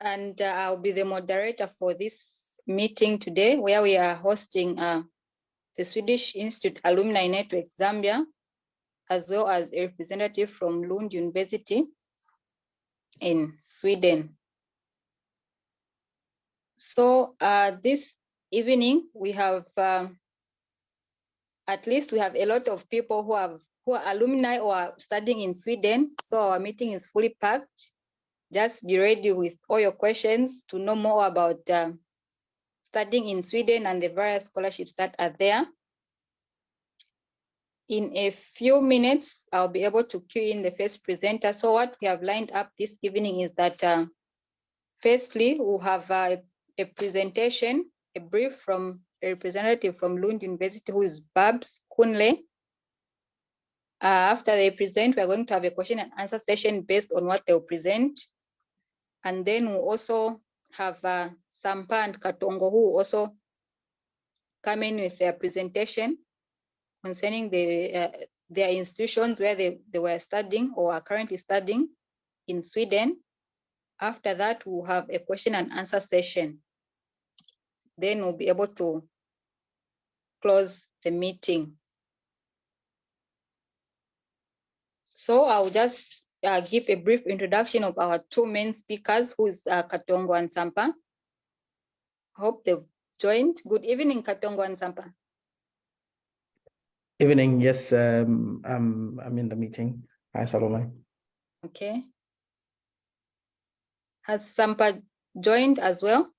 and I'll be the moderator for this meeting today, where we are hosting the Swedish Institute Alumni Network Zambia, as well as a representative from Lund University in Sweden. So this evening we have at least we have a lot of people who are alumni or are studying in Sweden. So our meeting is fully packed. Just be ready with all your questions to know more about studying in Sweden and the various scholarships that are there. In a few minutes, I'll be able to cue in the first presenter. So what we have lined up this evening is that firstly, we'll have a presentation, a brief from a representative from Lund University, who is Babs Kunle. After they present, we're going to have a question and answer session based on what they'll present. And then we'll also have Sampa and Katongo, who also come in with their presentation concerning their institutions where they were studying or are currently studying in Sweden. After that, we'll have a question and answer session. Then we'll be able to close the meeting. So I'll just give a brief introduction of our two main speakers, who is Katongo and Sampa. Hope they've joined. Good evening, Katongo and Sampa. Evening, yes, I'm in the meeting. Hi, Salome. Okay. Has Sampa joined as well?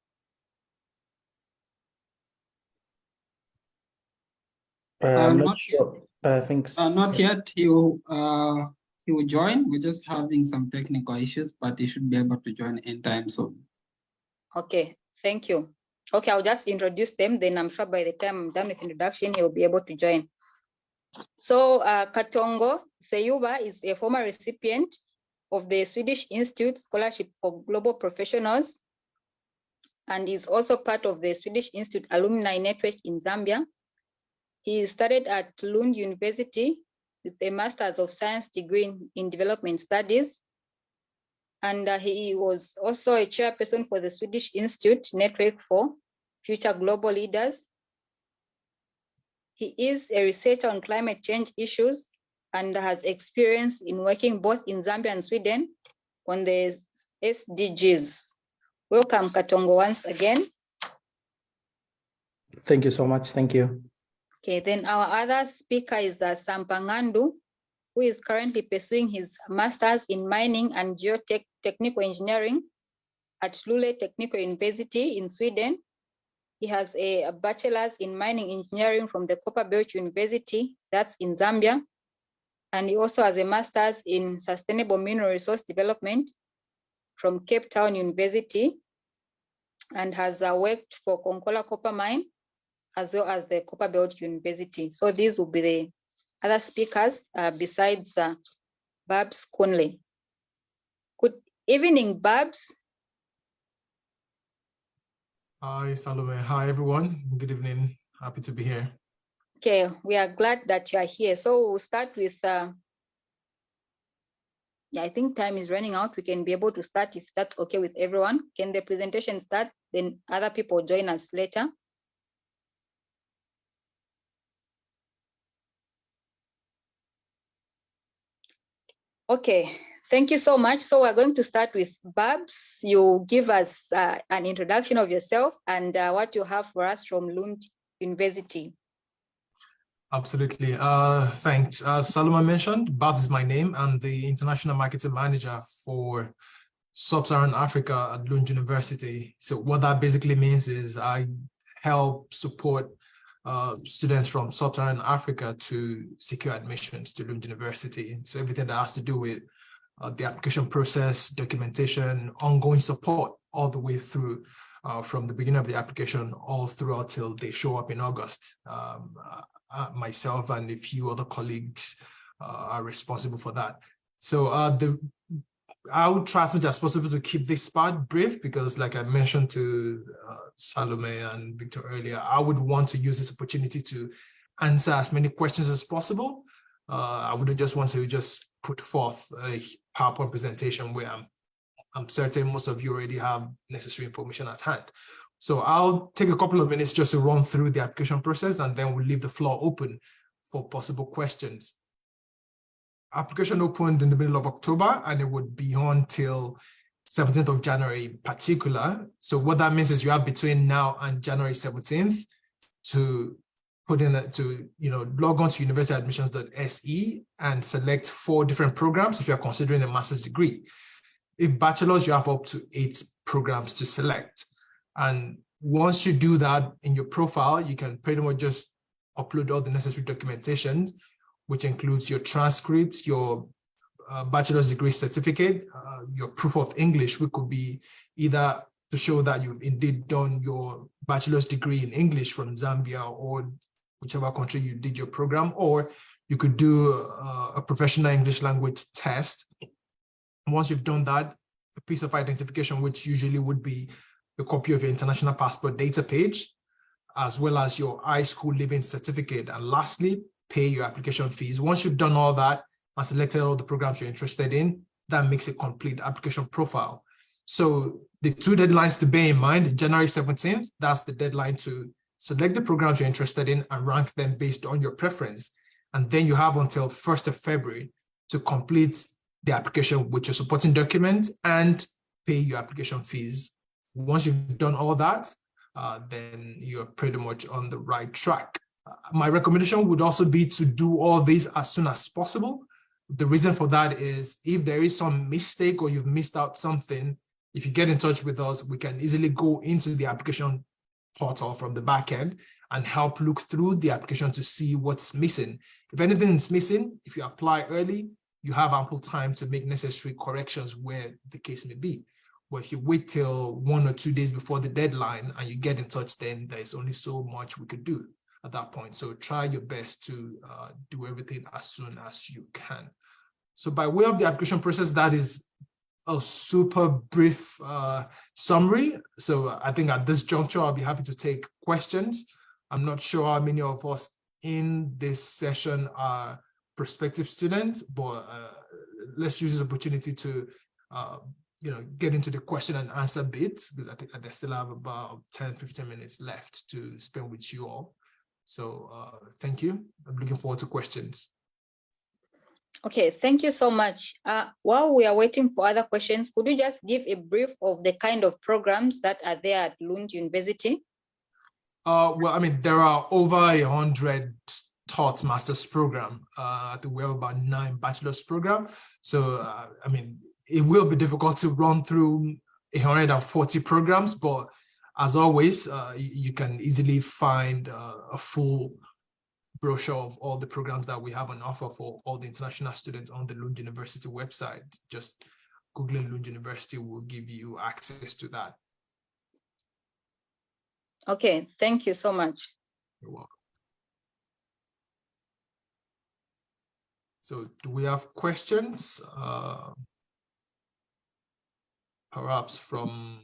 I'm not sure, but I think so. Not yet. He will join. We're just having some technical issues, but he should be able to join in time soon. Okay, thank you. Okay, I'll just introduce them. Then I'm sure by the time I'm done with introduction, he'll be able to join. So Katongo Seyuba is a former recipient of the Swedish Institute Scholarship for Global Professionals, and is also part of the Swedish Institute Alumni Network in Zambia. He studied at Lund University with a Master's of Science degree in Development Studies. And he was also a chairperson for the Swedish Institute Network for Future Global Leaders. He is a researcher on climate change issues and has experience in working both in Zambia and Sweden on the SDGs. Welcome, Katongo, once again. Thank you so much. Thank you. Okay, then our other speaker is Sampangandu, who is currently pursuing his master's in mining and geotechnical engineering at Luleå Technical University in Sweden. He has a bachelor's in mining engineering from the Copperbelt University, that's in Zambia. And he also has a master's in sustainable mineral resource development from Cape Town University, and has worked for Konkola Copper Mine, as well as the Copperbelt University. So these will be the other speakers besides Babs Kunle. Good evening, Babs. Hi, Salome. Hi, everyone. Good evening. Happy to be here. Okay, we are glad that you are here. So we'll start with, I think time is running out. We can be able to start if that's okay with everyone. Can the presentation start? Then other people join us later. Okay, thank you so much. So we're going to start with Babs. You give us an introduction of yourself and what you have for us from Lund University. Absolutely. Thanks. As Saloma mentioned, Babs is my name. I'm the International Marketing Manager for Sub-Saharan Africa at Lund University. So what that basically means is I help support students from Sub-Saharan Africa to secure admissions to Lund University. So everything that has to do with the application process, documentation, ongoing support all the way through from the beginning of the application all throughout till they show up in August. Myself and a few other colleagues are responsible for that. So I would try as much as possible to keep this part brief because, like I mentioned to Salome and Victor earlier, I would want to use this opportunity to answer as many questions as possible. I wouldn't just want to just put forth a PowerPoint presentation where I'm I'm certain most of you already have necessary information at hand. So I'll take a couple of minutes just to run through the application process, and then we'll leave the floor open for possible questions. Application opened in the middle of October, and it would be on till 17th of January in particular. So what that means is you have between now and January 17th to put in log on to universityadmissions.se and select 4 different programs if you're considering a master's degree. If bachelor's, you have up to 8 programs to select. And once you do that in your profile, you can pretty much just upload all the necessary documentation, which includes your transcripts, your bachelor's degree certificate, your proof of English, which could be either to show that you've indeed done your bachelor's degree in English from Zambia or whichever country you did your program, or you could do a professional English language test. Once you've done that, a piece of identification, which usually would be a copy of your international passport data page, as well as your high school living certificate. And lastly, pay your application fees. Once you've done all that and selected all the programs you're interested in, that makes a complete application profile. So the 2 deadlines to bear in mind: January 17th, that's the deadline to select the programs you're interested in and rank them based on your preference. And then you have until 1st of February to complete the application with your supporting documents and pay your application fees. Once you've done all that, then you're pretty much on the right track. My recommendation would also be to do all these as soon as possible. The reason for that is if there is some mistake or you've missed out something, if you get in touch with us, we can easily go into the application portal from the back end and help look through the application to see what's missing. If anything is missing, if you apply early, you have ample time to make necessary corrections where the case may be. But if you wait till 1 or 2 days before the deadline and you get in touch, then there's only so much we could do at that point. So try your best to do everything as soon as you can. So by way of the application process, that is a super brief summary. So I think at this juncture, I'll be happy to take questions. I'm not sure how many of us in this session are prospective students, but let's use this opportunity to get into the question and answer bit, because I think I still have about 10-15 minutes left to spend with you all. So thank you. I'm looking forward to questions. Okay, thank you so much. While we are waiting for other questions, could you just give a brief of the kind of programs that are there at Lund University? Well, I mean, there are over 100 taught master's program. I think we have about 9 bachelor's program. So, I mean, it will be difficult to run through 140 programs, but as always, you can easily find a full brochure of all the programs that we have on offer for all the international students on the Lund University website. Just Googling Lund University will give you access to that. Okay, thank you so much. You're welcome. So do we have questions? Perhaps from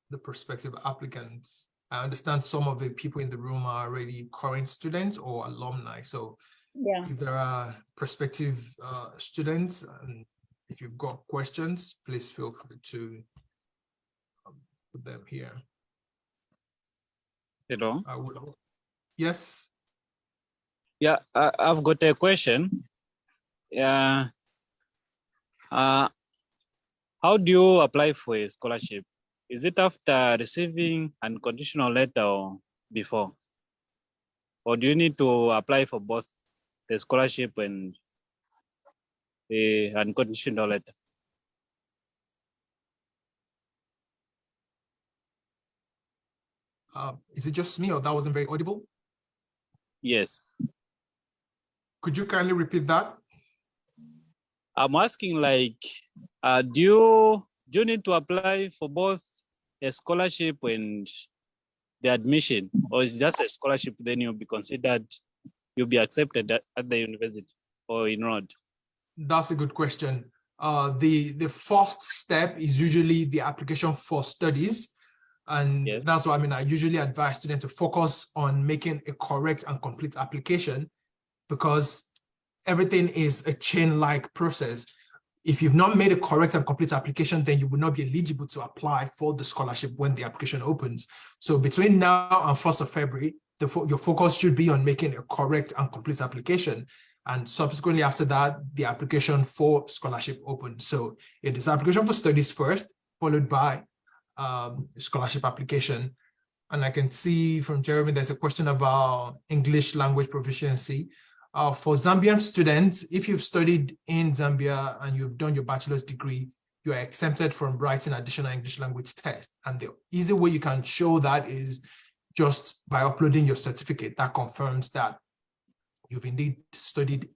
the prospective applicants. I understand some of the people in the room are already current students or alumni. So yeah, if there are prospective students, and if you've got questions, please feel free to put them here. Hello. Yes. Yeah, I've got a question. Yeah. How do you apply for a scholarship? Is it after receiving an unconditional letter or before? Or do you need to apply for both the scholarship and the unconditional letter? Is it just me or that wasn't very audible? Yes. Could you kindly repeat that? I'm asking, like, do you need to apply for both a scholarship and the admission, or is just a scholarship, then you'll be considered, you'll be accepted at the university or enrolled? That's a good question. The first step is usually the application for studies. And yes, that's why I usually advise students to focus on making a correct and complete application, because everything is a chain-like process. if you've not made a correct and complete application, then you will not be eligible to apply for the scholarship when the application opens. So between now and 1st of February, your focus should be on making a correct and complete application. And subsequently after that, the application for scholarship opens. So it is application for studies first, followed by scholarship application. And I can see from Jeremy, there's a question about English language proficiency. For Zambian students, if you've studied in Zambia and you've done your bachelor's degree, you are exempted from writing additional English language test. And the easy way you can show that is just by uploading your certificate that confirms that you've indeed studied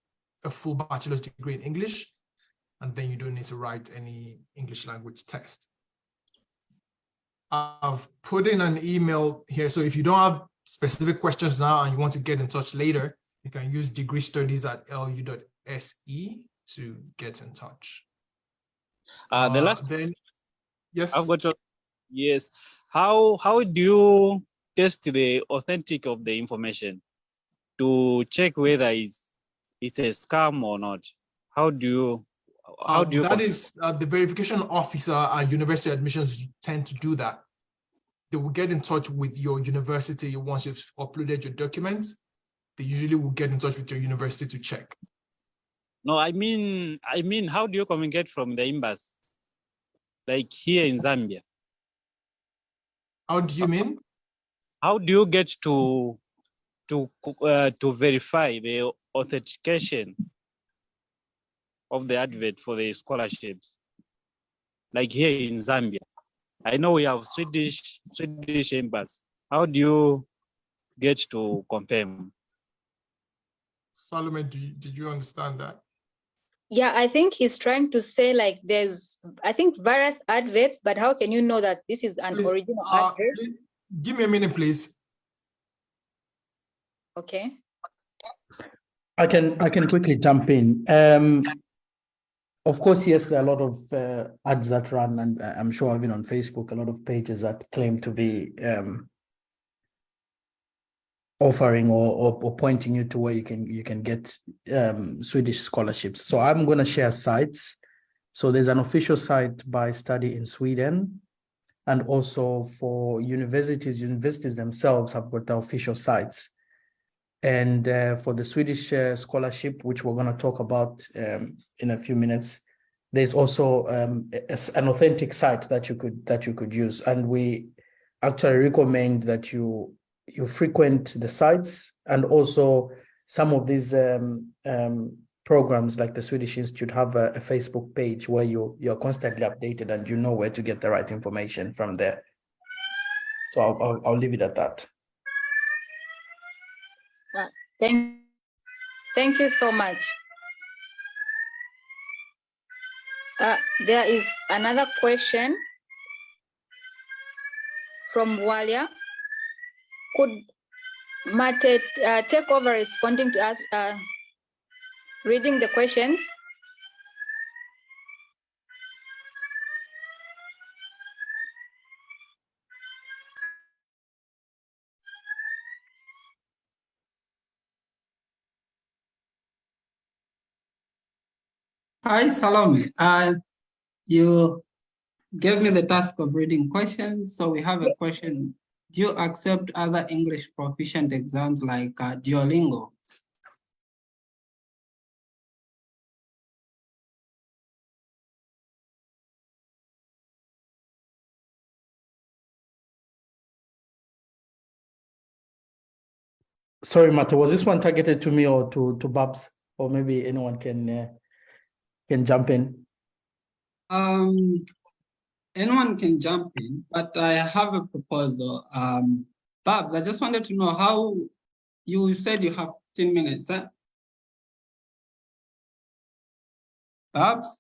a full bachelor's degree in English, and then you don't need to write any English language test. I've put in an email here. So if you don't have specific questions now and you want to get in touch later, you can use degreestudies@lu.se to get in touch. The last then, yes. I've got yes. How do you test the authentic of the information to check whether it's a scam or not? How do you that is the verification officer at university admissions tend to do that. They will get in touch with your university once you've uploaded your documents. They usually will get in touch with your university to check. No, I mean, how do you communicate from the embassy, like here in Zambia? How do you mean? How do you get to verify the authentication of the advert for the scholarships, like here in Zambia? I know we have Swedish embassy. How do you get to confirm? Salome, did you understand that? Yeah, I think he's trying to say like there's, I think, various adverts, but how can you know that this is an original advert? Please, give me a minute, please. Okay. I can quickly jump in. Of course, yes, there are a lot of ads that run, and I'm sure I've been on Facebook, a lot of pages that claim to be offering or pointing you to where you can get Swedish scholarships. So I'm going to share sites. So there's an official site by Study in Sweden, and also for universities themselves have got the official sites. And for the Swedish scholarship, which we're going to talk about in a few minutes, there's also an authentic site that you could use. And we actually recommend that you frequent the sites, and also some of these programs like the Swedish Institute have a Facebook page where you're constantly updated and you know where to get the right information from there. So I'll leave it at that. Thank you so much. There is another question from Walia. Could Mate take over responding to us, reading the questions? Hi, Salome. You gave me the task of reading questions. So we have a question. Do you accept other English proficient exams like Duolingo? Sorry, Mate, was this one targeted to me or to Babs? Or maybe anyone can jump in? Anyone can jump in, but I have a proposal. Babs, I just wanted to know how you said you have 10 minutes. Huh? Babs?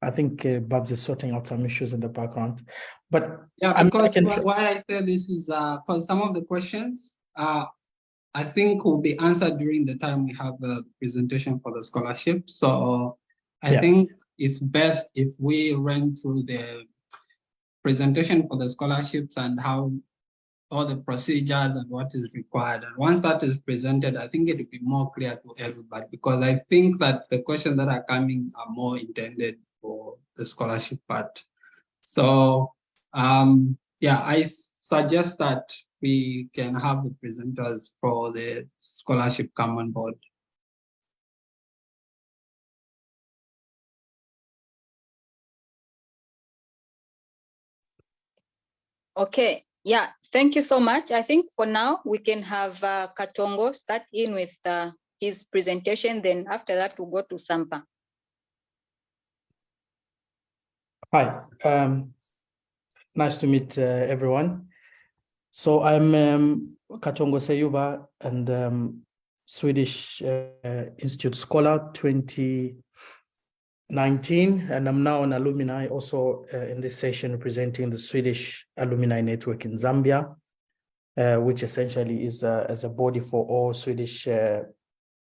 I think Babs is sorting out some issues in the background. But yeah, because why I say this is because some of the questions I think will be answered during the time we have the presentation for the scholarship. So I think it's best if we run through the presentation for the scholarships and how all the procedures and what is required. And once that is presented, I think it will be more clear to everybody, because I think that the questions that are coming are more intended for the scholarship part. So yeah, I suggest that we can have the presenters for the scholarship come on board. Okay, yeah, thank you so much. I think for now we can have Katongo start in with his presentation. Then after that, we'll go to Sampa. Hi, nice to meet everyone. So I'm Katongo Seyuba, and Swedish Institute Scholar 2019, and I'm now an alumni also in this session representing the Swedish Alumni Network in Zambia, which essentially is as a body for all Swedish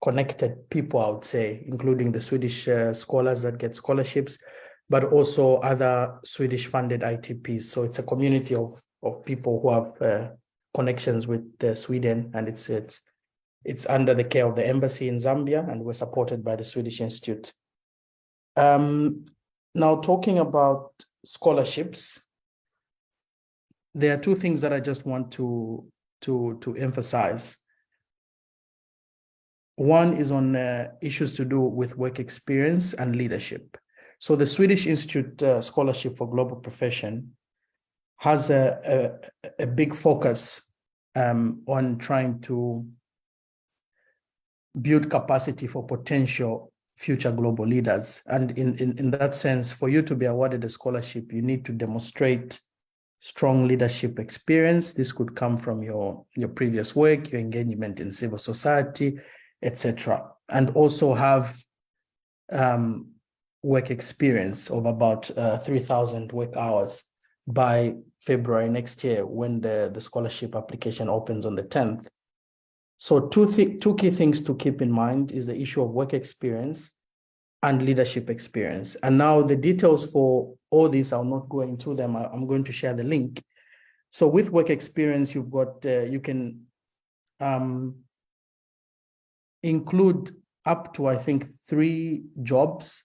connected people, I would say, including the Swedish scholars that get scholarships, but also other Swedish funded ITPs. So it's a community of people who have connections with Sweden, and it's under the care of the embassy in Zambia, and we're supported by the Swedish Institute. Now, talking about scholarships, there are two things that I just want to emphasize. One is on issues to do with work experience and leadership. So the Swedish Institute Scholarship for Global Profession has a big focus on trying to build capacity for potential future global leaders. And in that sense, for you to be awarded a scholarship, you need to demonstrate strong leadership experience. This could come from your previous work, your engagement in civil society, etc. And also have work experience of about 3,000 work hours by February next year, when the scholarship application opens on the 10th. So two key things to keep in mind is the issue of work experience and leadership experience. And now the details for all these, I'll not go into them. I'm going to share the link. So with work experience, you've got, you can include up to, I think, 3 jobs,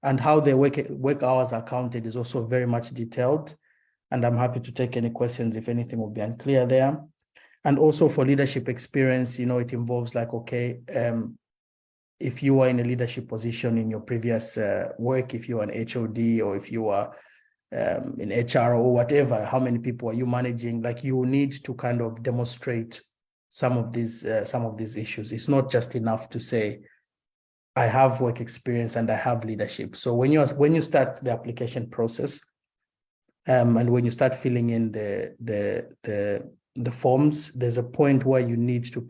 and how their work hours are counted is also very much detailed. And I'm happy to take any questions if anything will be unclear there. And also for leadership experience, it involves like, okay, if you are in a leadership position in your previous work, if you are an HOD, or if you are in HR or whatever, how many people are you managing? Like, you need to kind of demonstrate some of these issues. It's not just enough to say, I have work experience and I have leadership. So when you start the application process, and when you start filling in the forms, there's a point where you need to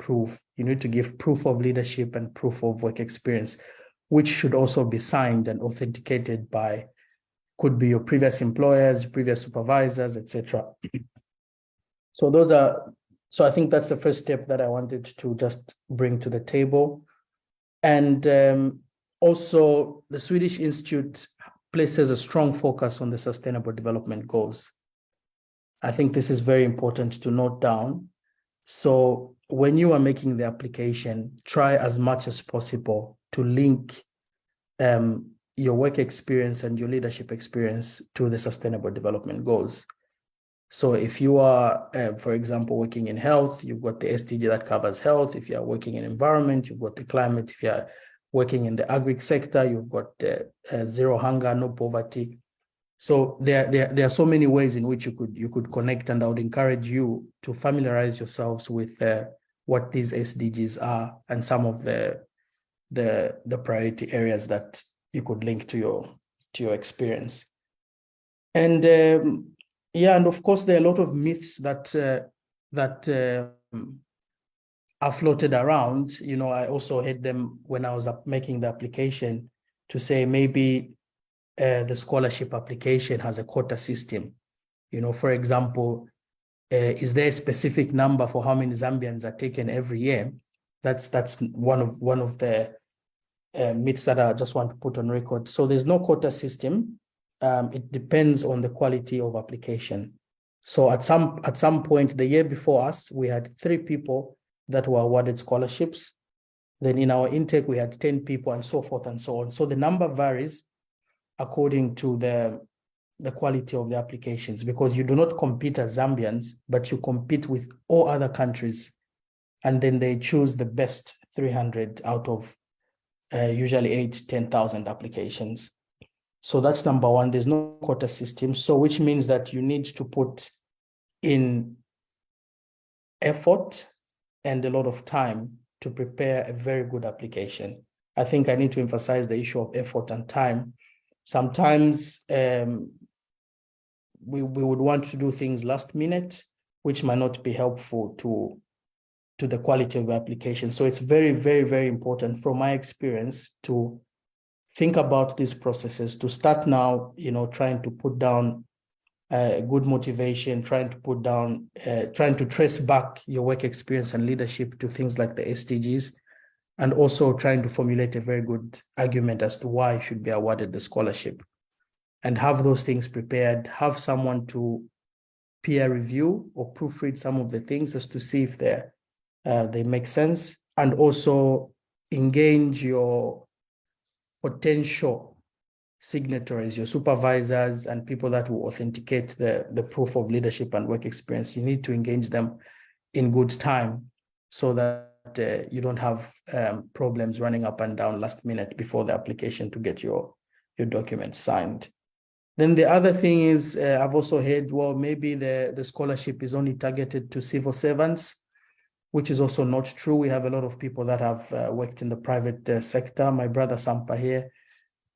give proof of leadership and proof of work experience, which should also be signed and authenticated by, could be your previous employers, previous supervisors, etc. So I think that's the first step that I wanted to just bring to the table. And also the Swedish Institute places a strong focus on the Sustainable Development Goals. I think this is very important to note down. So when you are making the application, try as much as possible to link your work experience and your leadership experience to the Sustainable Development Goals. So if you are, for example, working in health, you've got the SDG that covers health. If you are working in environment, you've got the climate. If you are working in the agri sector, you've got zero hunger, no poverty. So there are so many ways in which you could connect, and I would encourage you to familiarize yourselves with what these SDGs are and some of the priority areas that you could link to your experience. And yeah, and of course there are a lot of myths that are floated around. I also heard them when I was making the application, to say maybe the scholarship application has a quota system. For example, is there a specific number for how many Zambians are taken every year? That's one of the myths that I just want to put on record. So there's no quota system. It depends on the quality of application. So at some point the year before us, we had 3 people that were awarded scholarships. Then in our intake, we had 10 people and so forth and so on. So the number varies according to the quality of the applications, because you do not compete as Zambians, but you compete with all other countries. And then they choose the best 300 out of usually 8,000-10,000 applications. So that's number one. There's no quota system. So which means that you need to put in effort and a lot of time to prepare a very good application. I think I need to emphasize the issue of effort and time. Sometimes we would want to do things last minute, which might not be helpful to the quality of the application. So it's very, very, very important from my experience to think about these processes, to start now, trying to put down good motivation, trying to trace back your work experience and leadership to things like the SDGs, and also trying to formulate a very good argument as to why you should be awarded the scholarship, and have those things prepared, have someone to peer review or proofread some of the things just to see if they make sense, and also engage your potential signatories, your supervisors, and people that will authenticate the proof of leadership and work experience. You need to engage them in good time so that you don't have problems running up and down last minute before the application to get your documents signed. Then the other thing is, I've also heard, well, maybe the scholarship is only targeted to civil servants, which is also not true. We have a lot of people that have worked in the private sector. My brother Sampa here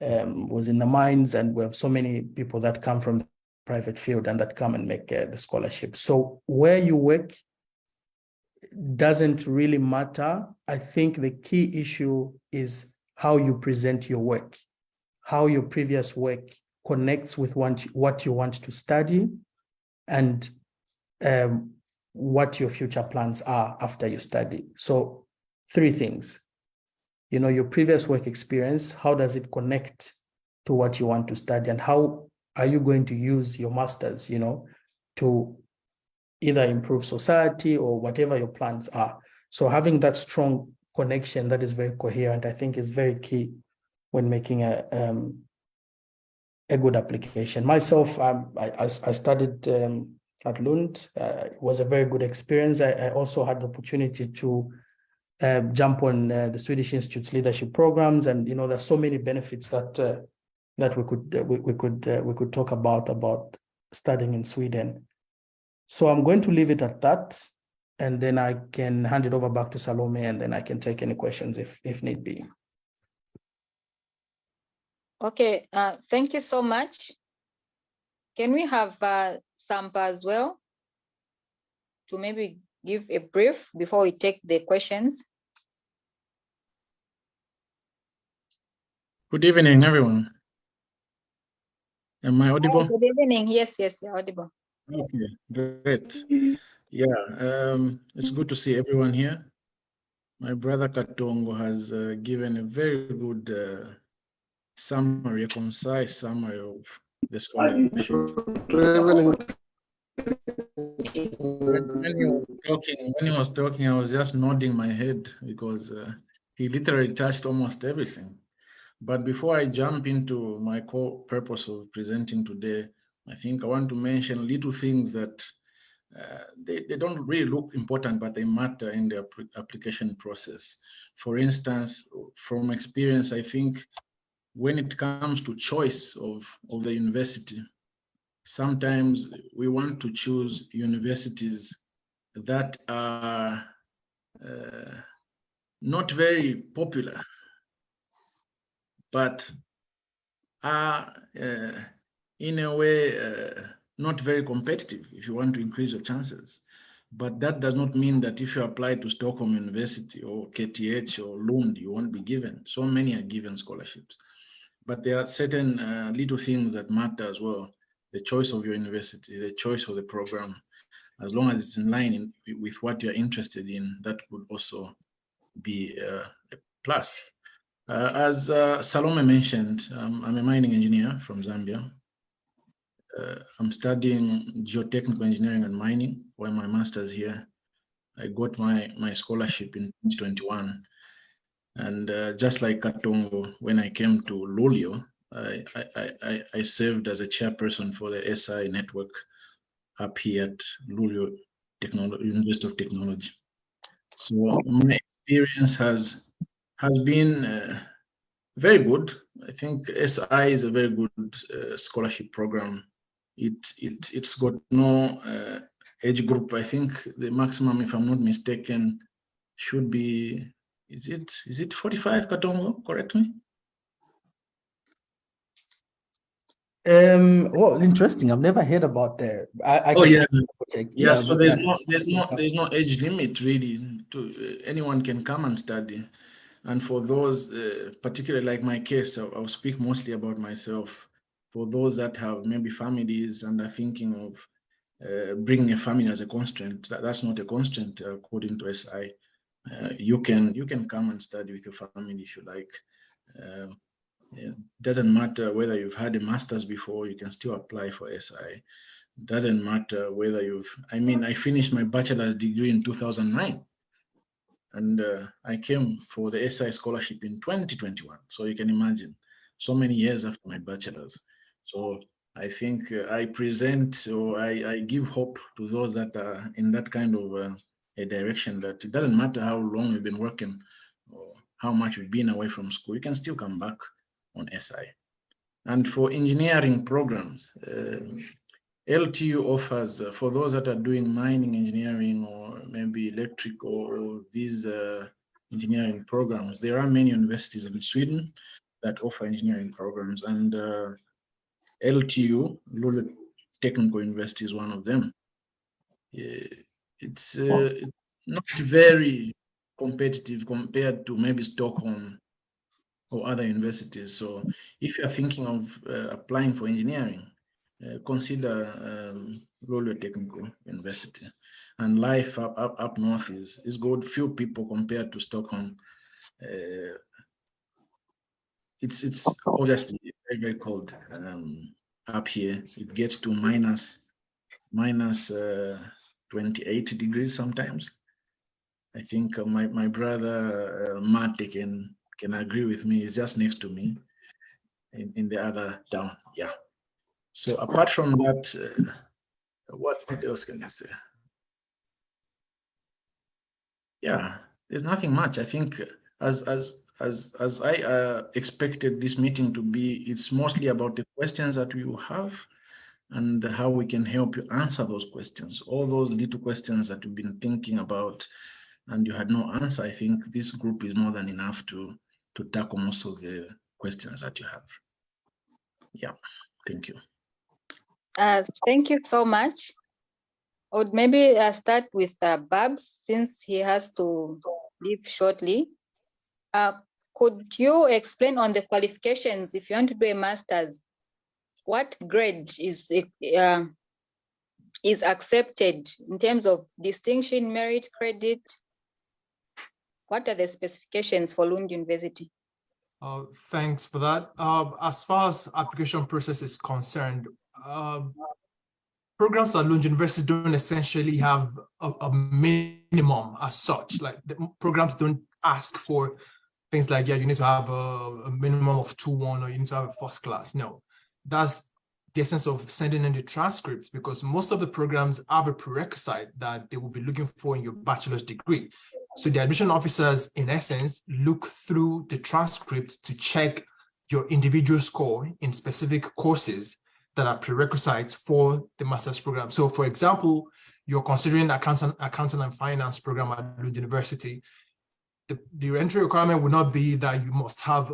was in the mines, and we have so many people that come from the private field and that come and make the scholarship. So where you work doesn't really matter. I think the key issue is how you present your work, how your previous work connects with what you want to study, and what your future plans are after you study. So 3 things. Your previous work experience, how does it connect to what you want to study, and how are you going to use your master's, to either improve society or whatever your plans are. So having that strong connection that is very coherent, I think, is very key when making a good application. Myself, I studied at Lund. It was a very good experience. I also had the opportunity to jump on the Swedish Institute's leadership programs, and there's so many benefits that we could talk about studying in Sweden. So I'm going to leave it at that, and then I can hand it over back to Salome, and then I can take any questions if need be. Okay, thank you so much. Can we have Sampa as well to maybe give a brief before we take the questions? Good evening, everyone. Am I audible? Good evening. Yes, you're audible. Okay, great. Yeah, it's good to see everyone here. My brother Katongo has given a very good summary, a concise summary of the scholarship. When he was talking, I was just nodding my head because he literally touched almost everything. But before I jump into my core purpose of presenting today, I think I want to mention little things that they don't really look important, but they matter in the application process. For instance, from experience, I think when it comes to choice of the university, sometimes we want to choose universities that are not very popular, but are in a way not very competitive if you want to increase your chances. But that does not mean that if you apply to Stockholm University or KTH or Lund, you won't be given. So many are given scholarships. But there are certain little things that matter as well. The choice of your university, the choice of the program, as long as it's in line with what you're interested in, that would also be a plus. As Salome mentioned, I'm a mining engineer from Zambia. I'm studying geotechnical engineering and mining, for my master's here. I got my scholarship in 2021. And just like Katongo, when I came to Lulio, I served as a chairperson for the SI network up here at Lulio University of Technology. So my experience has been very good. I think SI is a very good scholarship program. It's got no age group. I think the maximum, if I'm not mistaken, should be, is it 45, Katongo? Correct me. Well, interesting. I've never heard about that. I Oh can yeah, check. yeah. So but there's no age limit really. To anyone can come and study. And for those, particularly like my case, I'll speak mostly about myself. For those that have maybe families and are thinking of bringing a family as a constraint, that's not a constraint according to SI. You can come and study with your family if you like. It doesn't matter whether you've had a master's before, you can still apply for SI. It doesn't matter whether I finished my bachelor's degree in 2009. And I came for the SI scholarship in 2021. So you can imagine, so many years after my bachelor's. So I think I present, or I give hope to those that are in that kind of a direction, that it doesn't matter how long you've been working or how much you've been away from school, you can still come back on SI. And for engineering programs, LTU offers, for those that are doing mining engineering or maybe electric or these engineering programs, there are many universities in Sweden that offer engineering programs, and LTU, Lund Technical University, is one of them. It's not very competitive compared to maybe Stockholm or other universities. So if you're thinking of applying for engineering, consider Lund Technical University. And life up north is good. Few people compared to Stockholm. It's obviously very, very cold up here. It gets to minus 28 degrees sometimes. I think my brother Mate can agree with me. He's just next to me in the other town. Yeah. So apart from that, what else can I say? Yeah, there's nothing much. I think as I expected this meeting to be, it's mostly about the questions that we have and how we can help you answer those questions. All those little questions that you've been thinking about and you had no answer, I think this group is more than enough to tackle most of the questions that you have. Yeah, thank you. Thank you so much. I would maybe start with Babs, since he has to leave shortly. Could you explain on the qualifications if you want to do a master's? What grade is accepted in terms of distinction, merit, credit? What are the specifications for Lund University? Thanks for that. As far as application process is concerned, programs at Lund University don't essentially have a minimum as such. Like the programs don't ask for things like, yeah, you need to have a minimum of 2-1 or you need to have a first class. No, that's the essence of sending in the transcripts, because most of the programs have a prerequisite that they will be looking for in your bachelor's degree. So the admission officers, in essence, look through the transcripts to check your individual score in specific courses that are prerequisites for the master's program. So for example, you're considering accounting and finance program at Lund University. The entry requirement would not be that you must have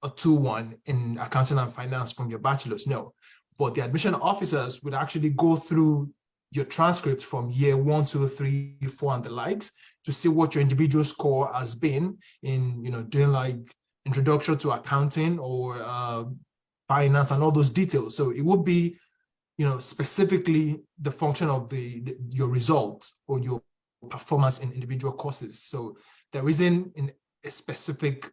a 2-1 in accounting and finance from your bachelor's, no. But the admission officers would actually go through your transcript from year 1, 2, 3, 4, and the likes to see what your individual score has been in, doing like introduction to accounting or finance and all those details. So it would be, specifically the function of your results or your performance in individual courses. So there isn't a specific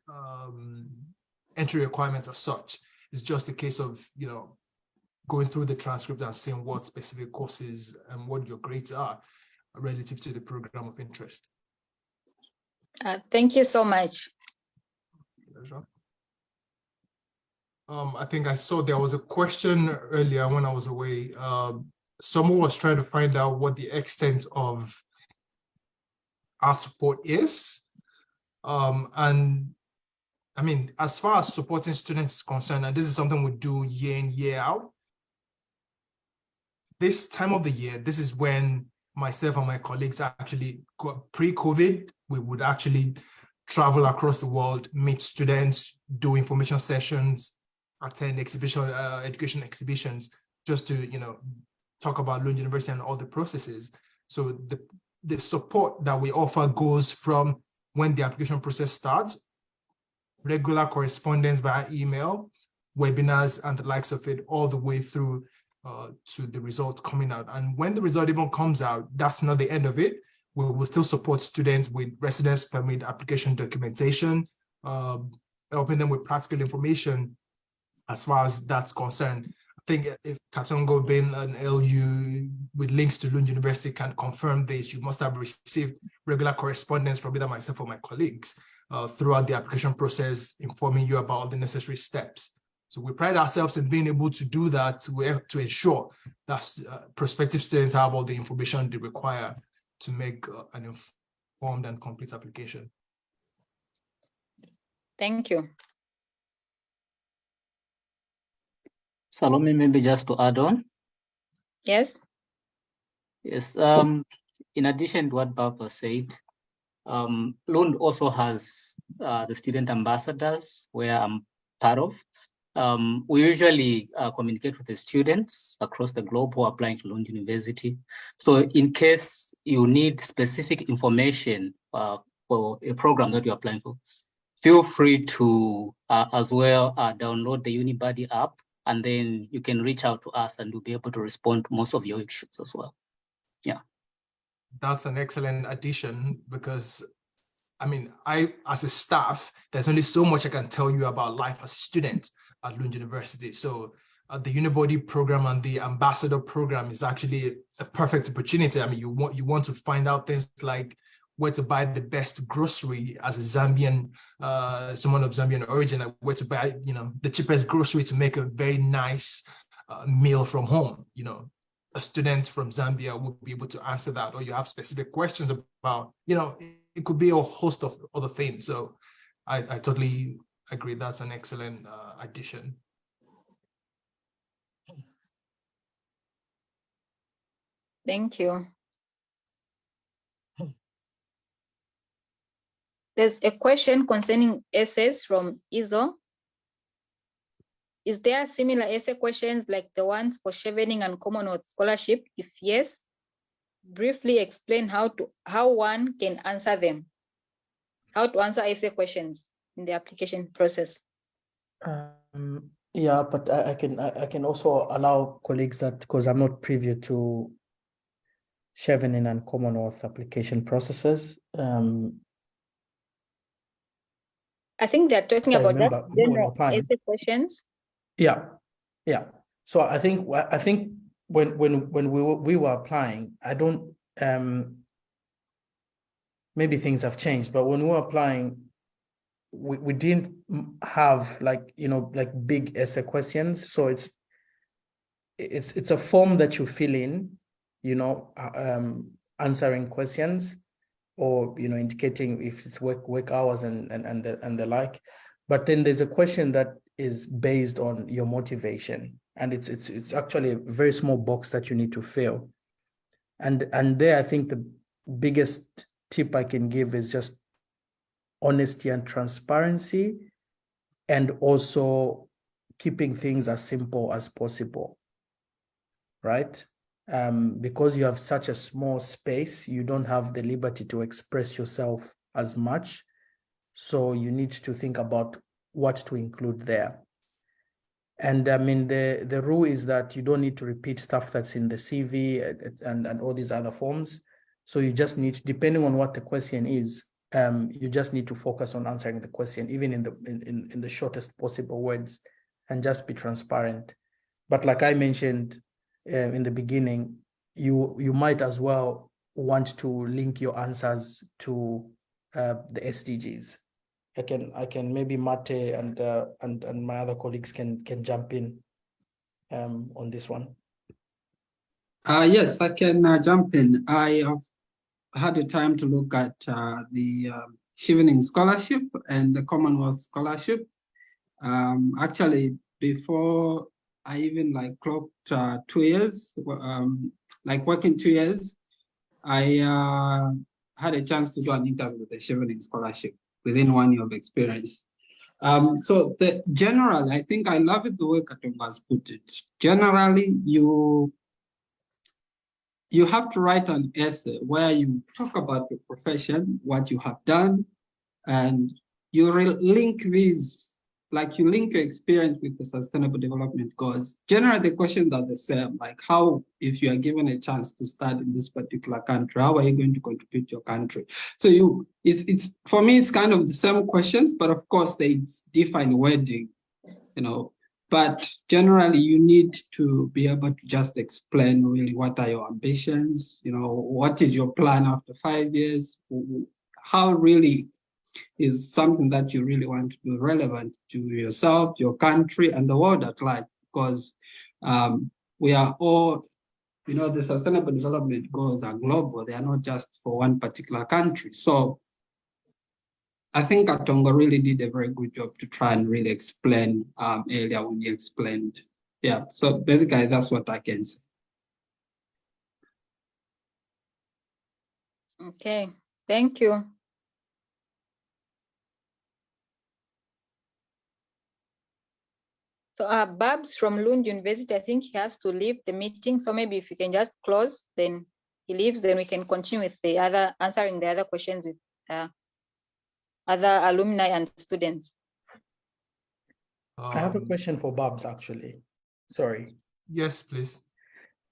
entry requirement as such. It's just a case of, going through the transcript and seeing what specific courses and what your grades are relative to the program of interest. Thank you so much. I think I saw there was a question earlier when I was away. Someone was trying to find out what the extent of our support is. And I mean, as far as supporting students is concerned, and this is something we do year in, year out, this time of the year, this is when myself and my colleagues actually, pre-COVID, we would actually travel across the world, meet students, do information sessions, attend education exhibitions, just to, you know, talk about Lund University and all the processes. So the support that we offer goes from when the application process starts, regular correspondence via email, webinars, and the likes of it, all the way through to the result coming out. And when the result even comes out, that's not the end of it. We will still support students with residence permit application documentation, helping them with practical information as far as that's concerned. I think if Katongo being an LU with links to Lund University can confirm this, you must have received regular correspondence from either myself or my colleagues throughout the application process, informing you about all the necessary steps. So we pride ourselves in being able to do that to ensure that prospective students have all the information they require to make an informed and complete application. Thank you. Salome, maybe just to add on. Yes. Yes. In addition to what Barbara said, Lund also has the student ambassadors, where I'm part of. We usually communicate with the students across the globe who are applying to Lund University. So in case you need specific information for a program that you're applying for, feel free to as well download the Unibody app, and then you can reach out to us and we'll be able to respond to most of your issues as well. Yeah. That's an excellent addition, because I mean, as a staff, there's only so much I can tell you about life as a student at Lund University. So the Unibody program and the ambassador program is actually a perfect opportunity. I mean, you want to find out things like where to buy the best grocery as a Zambian, someone of Zambian origin, like where to buy, you know, the cheapest grocery to make a very nice meal from home. You know, a student from Zambia would be able to answer that, or you have specific questions about, you know, it could be a host of other things. So I totally agree. That's an excellent addition. Thank you. There's a question concerning essays from Izo. Is there similar essay questions like the ones for Chevening and Commonwealth Scholarship? If yes, briefly explain how one can answer them. How to answer essay questions in the application process. Yeah, but I can also allow colleagues that, because I'm not privy to Chevening and Commonwealth application processes. I think they're talking about just general essay questions. Yeah. So I think when we were applying, I don't maybe things have changed, but when we were applying, we didn't have like big essay questions. So it's a form that you fill in, answering questions, or indicating if it's work hours and the like. But then there's a question that is based on your motivation, and it's actually a very small box that you need to fill. And there, I think the biggest tip I can give is just honesty and transparency, and also keeping things as simple as possible, right? Because you have such a small space, you don't have the liberty to express yourself as much. So you need to think about what to include there. And I mean, the rule is that you don't need to repeat stuff that's in the CV and all these other forms. So you just need, depending on what the question is, you just need to focus on answering the question, even in the shortest possible words, and just be transparent. But like I mentioned in the beginning, you might as well want to link your answers to the SDGs. I can maybe Mate and my other colleagues can jump in on this one. Yes, I can jump in. I have had a time to look at the Chevening Scholarship and the Commonwealth Scholarship. Actually, before I even like clocked 2 years, like working 2 years, I had a chance to do an interview with the Chevening Scholarship within 1 year of experience. So generally, I think I love it the way Katonga has put it. Generally, you have to write an essay where you talk about your profession, what you have done, and you link these, like you link your experience with the Sustainable Development Goals. Generally, the questions are the same, like how, if you are given a chance to study in this particular country, how are you going to contribute to your country? So it's for me, it's kind of the same questions, but of course they differ in wording, you know. But generally, you need to be able to just explain really what are your ambitions, you know, what is your plan after 5 years, how really is something that you really want to do relevant to yourself, your country, and the world at large, because we are all, you know, the Sustainable Development Goals are global. They are not just for one particular country. So I think Katonga really did a very good job to try and really explain earlier when you explained. Yeah, so basically that's what I can say. Okay, thank you. So Babs from Lund University, I think he has to leave the meeting. So maybe if you can just close, then he leaves, then we can continue with the other, answering the other questions with other alumni and students. I have a question for Babs, actually. Sorry. Yes, please.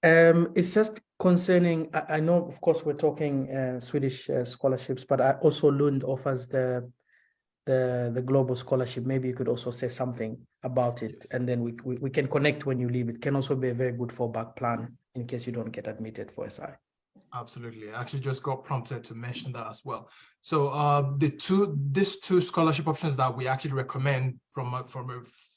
It's just concerning, I know, of course, we're talking Swedish scholarships, but I also Lund offers the global scholarship. Maybe you could also say something about it, Yes. and then we can connect when you leave. It can also be a very good fallback plan in case you don't get admitted for SI. Absolutely. I actually just got prompted to mention that as well. So these two scholarship options that we actually recommend from a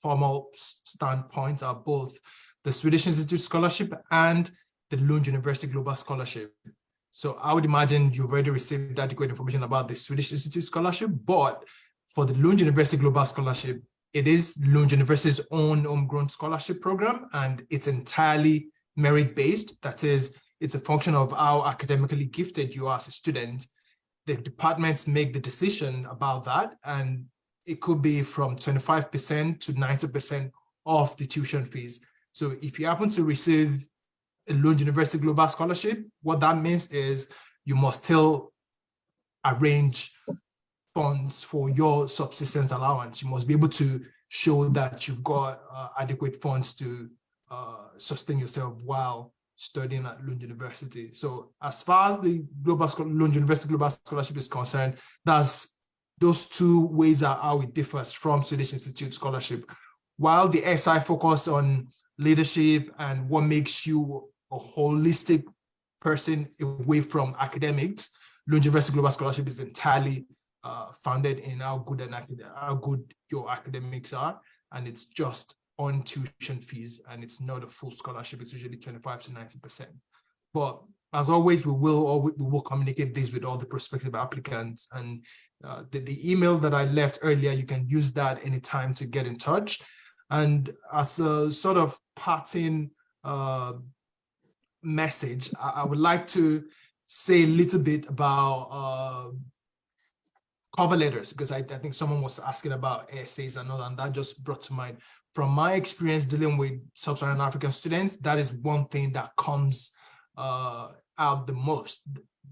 formal standpoint are both the Swedish Institute Scholarship and the Lund University Global Scholarship. So I would imagine you've already received adequate information about the Swedish Institute Scholarship, but for the Lund University Global Scholarship, it is Lund University's own homegrown scholarship program, and it's entirely merit-based. That is, it's a function of how academically gifted you are as a student. The departments make the decision about that, and it could be from 25% to 90% of the tuition fees. So if you happen to receive a Lund University Global Scholarship, what that means is you must still arrange funds for your subsistence allowance. You must be able to show that you've got adequate funds to sustain yourself while studying at Lund University. So as far as the Lund University Global Scholarship is concerned, those two ways are how it differs from Swedish Institute Scholarship. While the SI focus on leadership and what makes you a holistic person away from academics, Lund University Global Scholarship is entirely founded in how good your academics are, and it's just on tuition fees, and it's not a full scholarship. It's usually 25 to 90%. But as always, we will communicate this with all the prospective applicants, and the email that I left earlier, you can use that anytime to get in touch. And as a sort of parting message, I would like to say a little bit about cover letters, because I think someone was asking about essays and all that, and that just brought to mind. From my experience dealing with Sub-Saharan African students, that is one thing that comes out the most,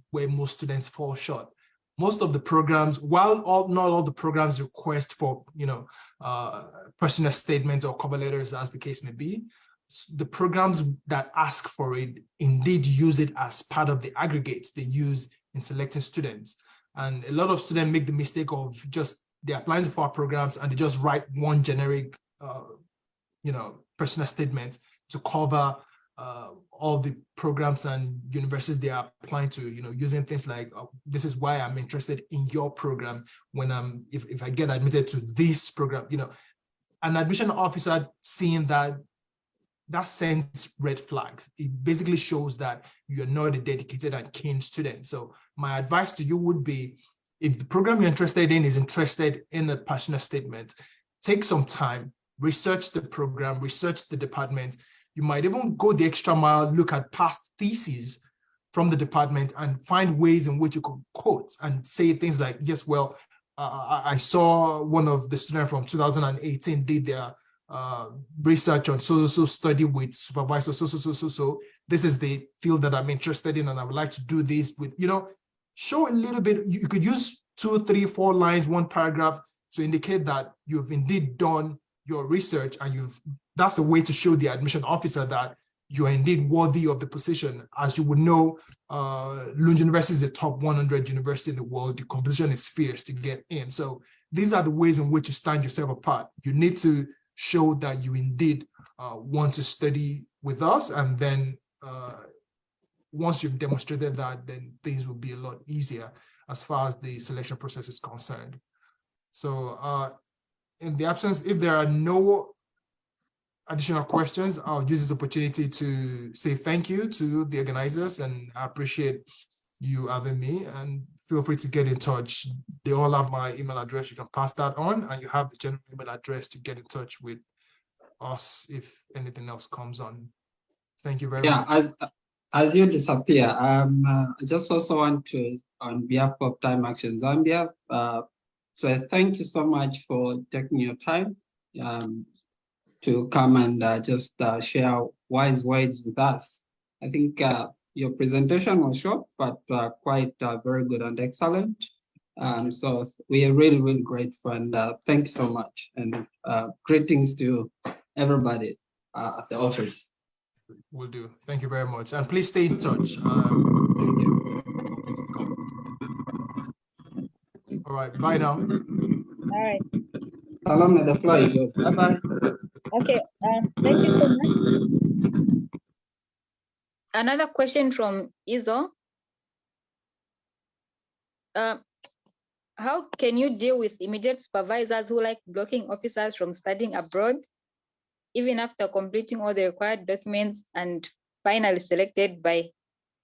where most students fall short. Most of the programs, while not all the programs request for, personal statements or cover letters, as the case may be, the programs that ask for it indeed use it as part of the aggregates they use in selecting students. And a lot of students make the mistake of they're applying for our programs and they just write one generic, personal statement to cover all the programs and universities they are applying to, using things like, this is why I'm interested in your program when if I get admitted to this program, an admission officer seeing that sends red flags. It basically shows that you're not a dedicated and keen student. So my advice to you would be, if the program you're interested in is interested in a passionate statement, take some time, research the program, research the department. You might even go the extra mile, look at past theses from the department and find ways in which you could quote and say things like, yes, well, I saw one of the students from 2018 did their research on so study with supervisor, so this is the field that I'm interested in and I would like to do this with, show a little bit. You could use 2, 3, 4 lines, 1 paragraph to indicate that you've indeed done your research and that's a way to show the admission officer that you are indeed worthy of the position. As you would know, Lund University is the top 100 university in the world. The competition is fierce to get in. So these are the ways in which you stand yourself apart. You need to show that you indeed want to study with us, and then once you've demonstrated that, then things will be a lot easier as far as the selection process is concerned. So in the absence, if there are no additional questions, I'll use this opportunity to say thank you to the organizers, and I appreciate you having me, and feel free to get in touch. They all have my email address. You can pass that on, and you have the general email address to get in touch with us if anything else comes on. Thank you very much. As you disappear, I just also want to, on behalf of Time Action Zambia, so thank you so much for taking your time to come and just share wise words with us. I think your presentation was short, but quite very good and excellent. So we are really, really grateful, and thank you so much. And greetings to everybody at the office. Will do. Thank you very much. And please stay in touch. Thank you. All right. Bye now. All right. Salam, the floor is yours. Bye-bye. Okay. Thank you so much. Another question from Izo. How can you deal with immediate supervisors who like blocking officers from studying abroad, even after completing all the required documents and finally selected by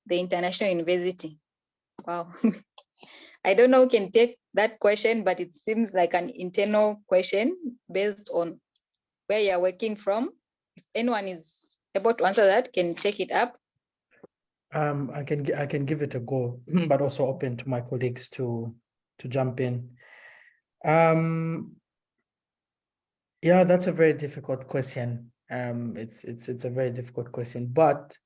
the international university? Wow. I don't know who can take that question, but it seems like an internal question based on where you're working from. If anyone is able to answer that, can take it up. I can give it a go, but also open to my colleagues to jump in. Yeah, that's a very difficult question. It's a very difficult question, but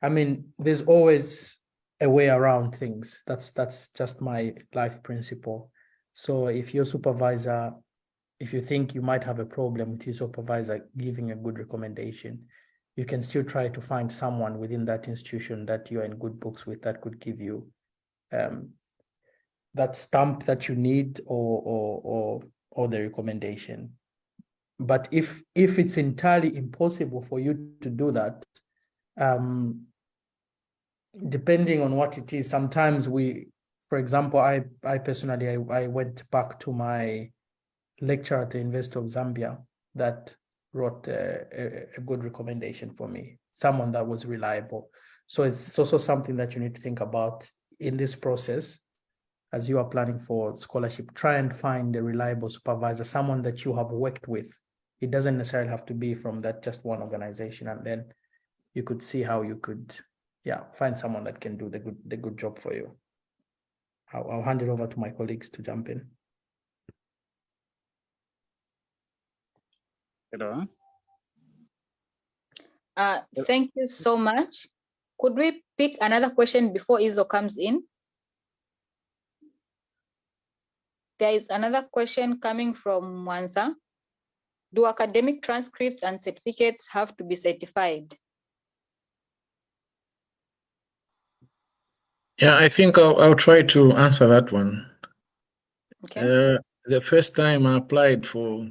I mean, there's always a way around things. That's just my life principle. So if your supervisor, if you think you might have a problem with your supervisor giving a good recommendation, you can still try to find someone within that institution that you're in good books with that could give you that stamp that you need or the recommendation. But if it's entirely impossible for you to do that, depending on what it is, sometimes for example, I personally went back to my lecturer at the University of Zambia that wrote a good recommendation for me, someone that was reliable. So it's also something that you need to think about in this process. As you are planning for scholarship, try and find a reliable supervisor, someone that you have worked with. It doesn't necessarily have to be from that just one organization, and then you could see how you could, find someone that can do the good job for you. I'll hand it over to my colleagues to jump in. Hello. Thank you so much. Could we pick another question before Izo comes in? There is another question coming from Mwanza. Do academic transcripts and certificates have to be certified? Yeah, I think I'll try to answer that one. Okay. The first time I applied for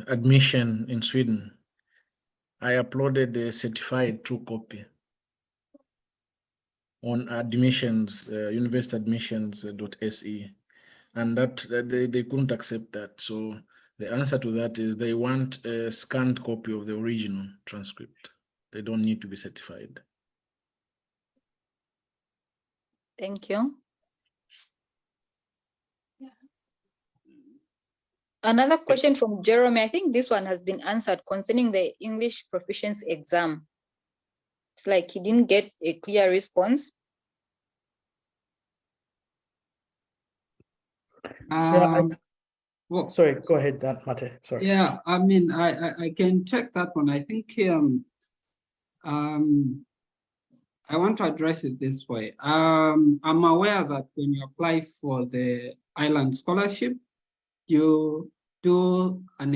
admission in Sweden, I uploaded a certified true copy on admissions, universityadmissions.se, and that they couldn't accept that. So the answer to that is they want a scanned copy of the original transcript. They don't need to be certified. Thank you. Another question from Jeremy. I think this one has been answered concerning the English proficiency exam. It's like he didn't get a clear response. Well, Sorry, go ahead, Mate. Sorry. yeah, I mean, I can check that one. I think I want to address it this way. I'm aware that when you apply for the island scholarship, you do an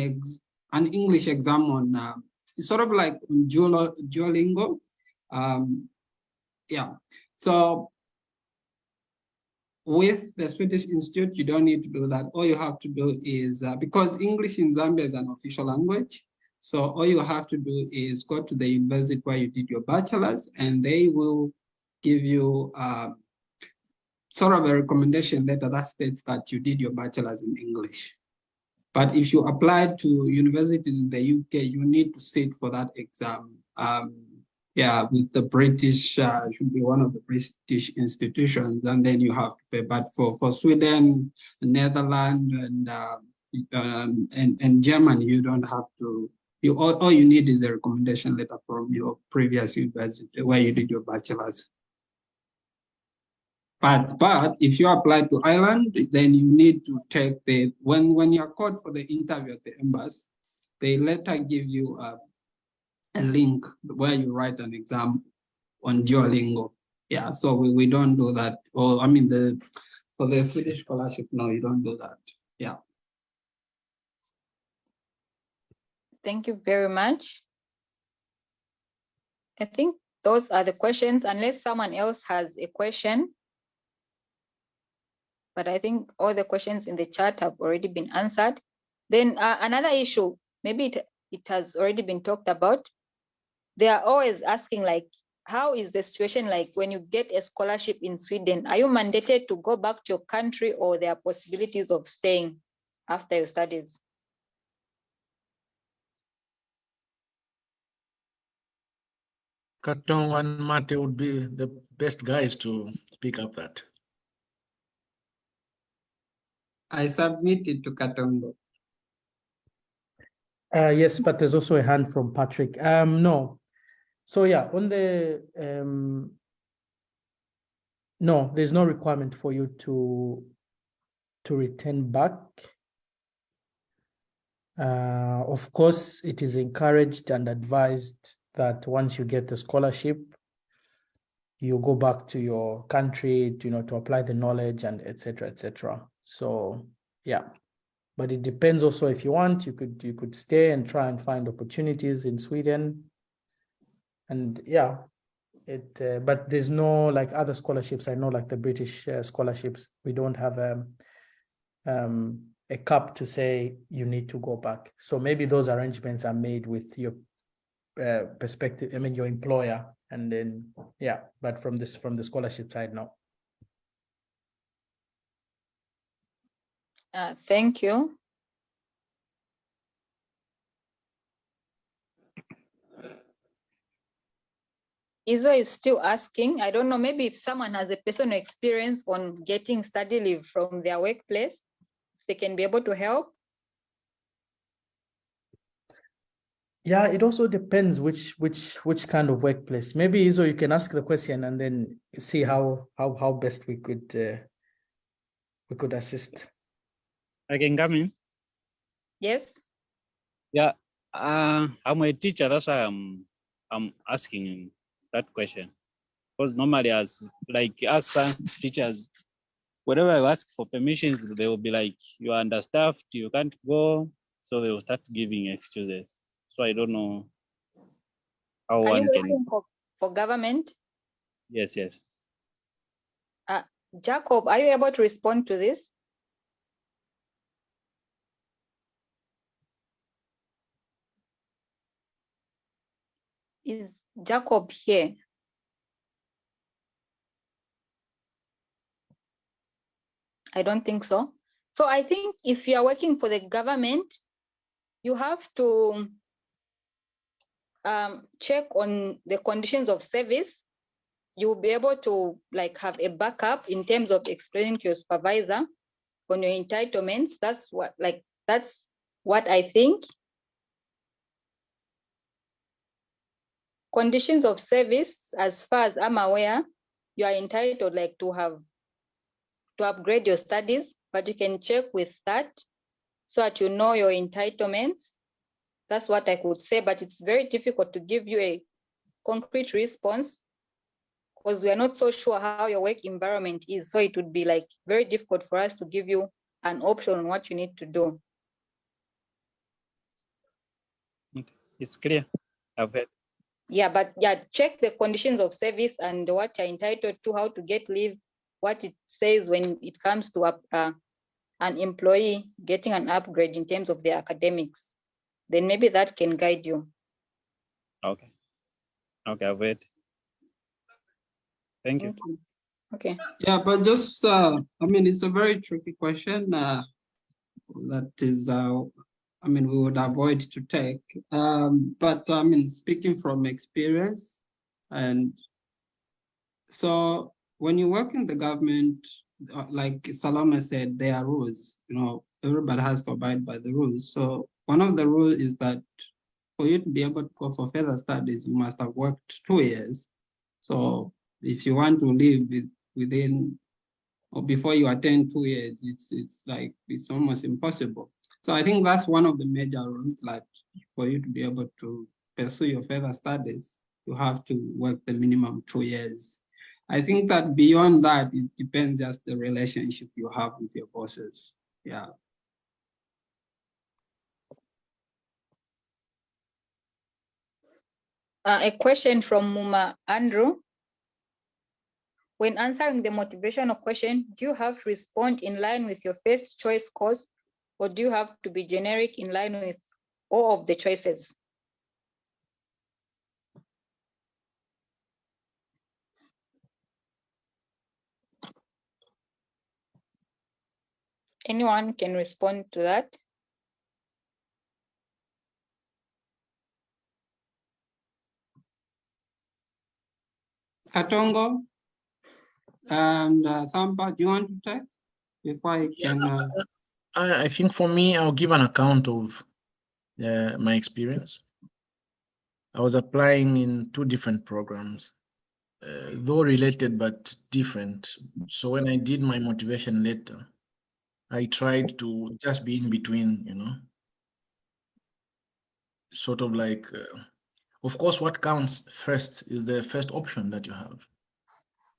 English exam on, it's sort of like on Duolingo. Yeah, so with the Swedish Institute, you don't need to do that. All you have to do is, because English in Zambia is an official language, so all you have to do is go to the university where you did your bachelor's, and they will give you sort of a recommendation letter that states that you did your bachelor's in English. But if you apply to universities in the UK, you need to sit for that exam. Yeah, with the British, should be one of the British institutions, and then you have to pay. But for Sweden, Netherlands, and Germany, you don't have to. All you need is a recommendation letter from your previous university where you did your bachelor's. But if you apply to Ireland, then you need to take when you're called for the interview at the embassy, they later give you a link where you write an exam on Duolingo. Yeah, so we don't do that. Or I mean, for the Swedish scholarship, no, you don't do that. Yeah. Thank you very much. I think those are the questions, unless someone else has a question. But I think all the questions in the chat have already been answered. Then another issue, maybe it has already been talked about. They are always asking, like, how is the situation like when you get a scholarship in Sweden? Are you mandated to go back to your country, or there are possibilities of staying after your studies? Katong and Mate would be the best guys to pick up that. I submitted to Katongo. Yes, but there's also a hand from Patrick. No. So yeah, on the no, there's no requirement for you to return back. Of course, it is encouraged and advised that once you get the scholarship, you go back to your country, to apply the knowledge and etc. etc. So yeah, but it depends also. If you want, you could stay and try and find opportunities in Sweden. And yeah, but there's no, like other scholarships. I know, like the British scholarships, we don't have a cap to say you need to go back. So maybe those arrangements are made with your perspective. I mean, your employer, and then yeah. But from the scholarship side, no. Thank you. Izo is still asking, I don't know, maybe if someone has a personal experience on getting study leave from their workplace, they can be able to help. Yeah, it also depends which kind of workplace. Maybe Izo, you can ask the question and then see how best we could assist. I can come in. Yes. Yeah. I'm a teacher. That's why I'm asking that question. Because normally, as science teachers, whenever I ask for permissions, they will be like, "You are understaffed. You can't go." So they will start giving excuses. So I don't know how one can. For government? Yes. Jacob, are you able to respond to this? Is Jacob here? I don't think so. So I think if you are working for the government, you have to check on the conditions of service. You'll be able to like have a backup in terms of explaining to your supervisor on your entitlements. That's what I think. Conditions of service, as far as I'm aware, you are entitled like to upgrade your studies, but you can check with that so that you know your entitlements. That's what I could say, but it's very difficult to give you a concrete response because we are not so sure how your work environment is. So it would be like very difficult for us to give you an option on what you need to do. It's clear. I've heard. Yeah, but yeah, check the conditions of service and what you're entitled to, how to get leave, what it says when it comes to an employee getting an upgrade in terms of their academics. Then maybe that can guide you. Okay. Okay, I've heard. Thank you. Okay. Yeah, but just, I mean, it's a very tricky question that is, I mean, we would avoid to take. But I mean, speaking from experience, and so when you work in the government, like Salome said, there are rules, you know, everybody has to abide by the rules. So one of the rules is that for you to be able to go for further studies, you must have worked 2 years. So if you want to leave within or before you attend 2 years, it's almost impossible. So I think that's one of the major rules, like for you to be able to pursue your further studies, you have to work the minimum 2 years. I think that beyond that, it depends just the relationship you have with your bosses. Yeah. A question from Muma Andrew. When answering the motivational question, do you have to respond in line with your first choice course, or do you have to be generic in line with all of the choices? Anyone can respond to that? Katongo and Sampa, do you want to take before I can? I think for me, I'll give an account of my experience. I was applying in 2 different programs, though related but different. So when I did my motivation letter, I tried to just be in between, you know, sort of like, of course, what counts first is the first option that you have.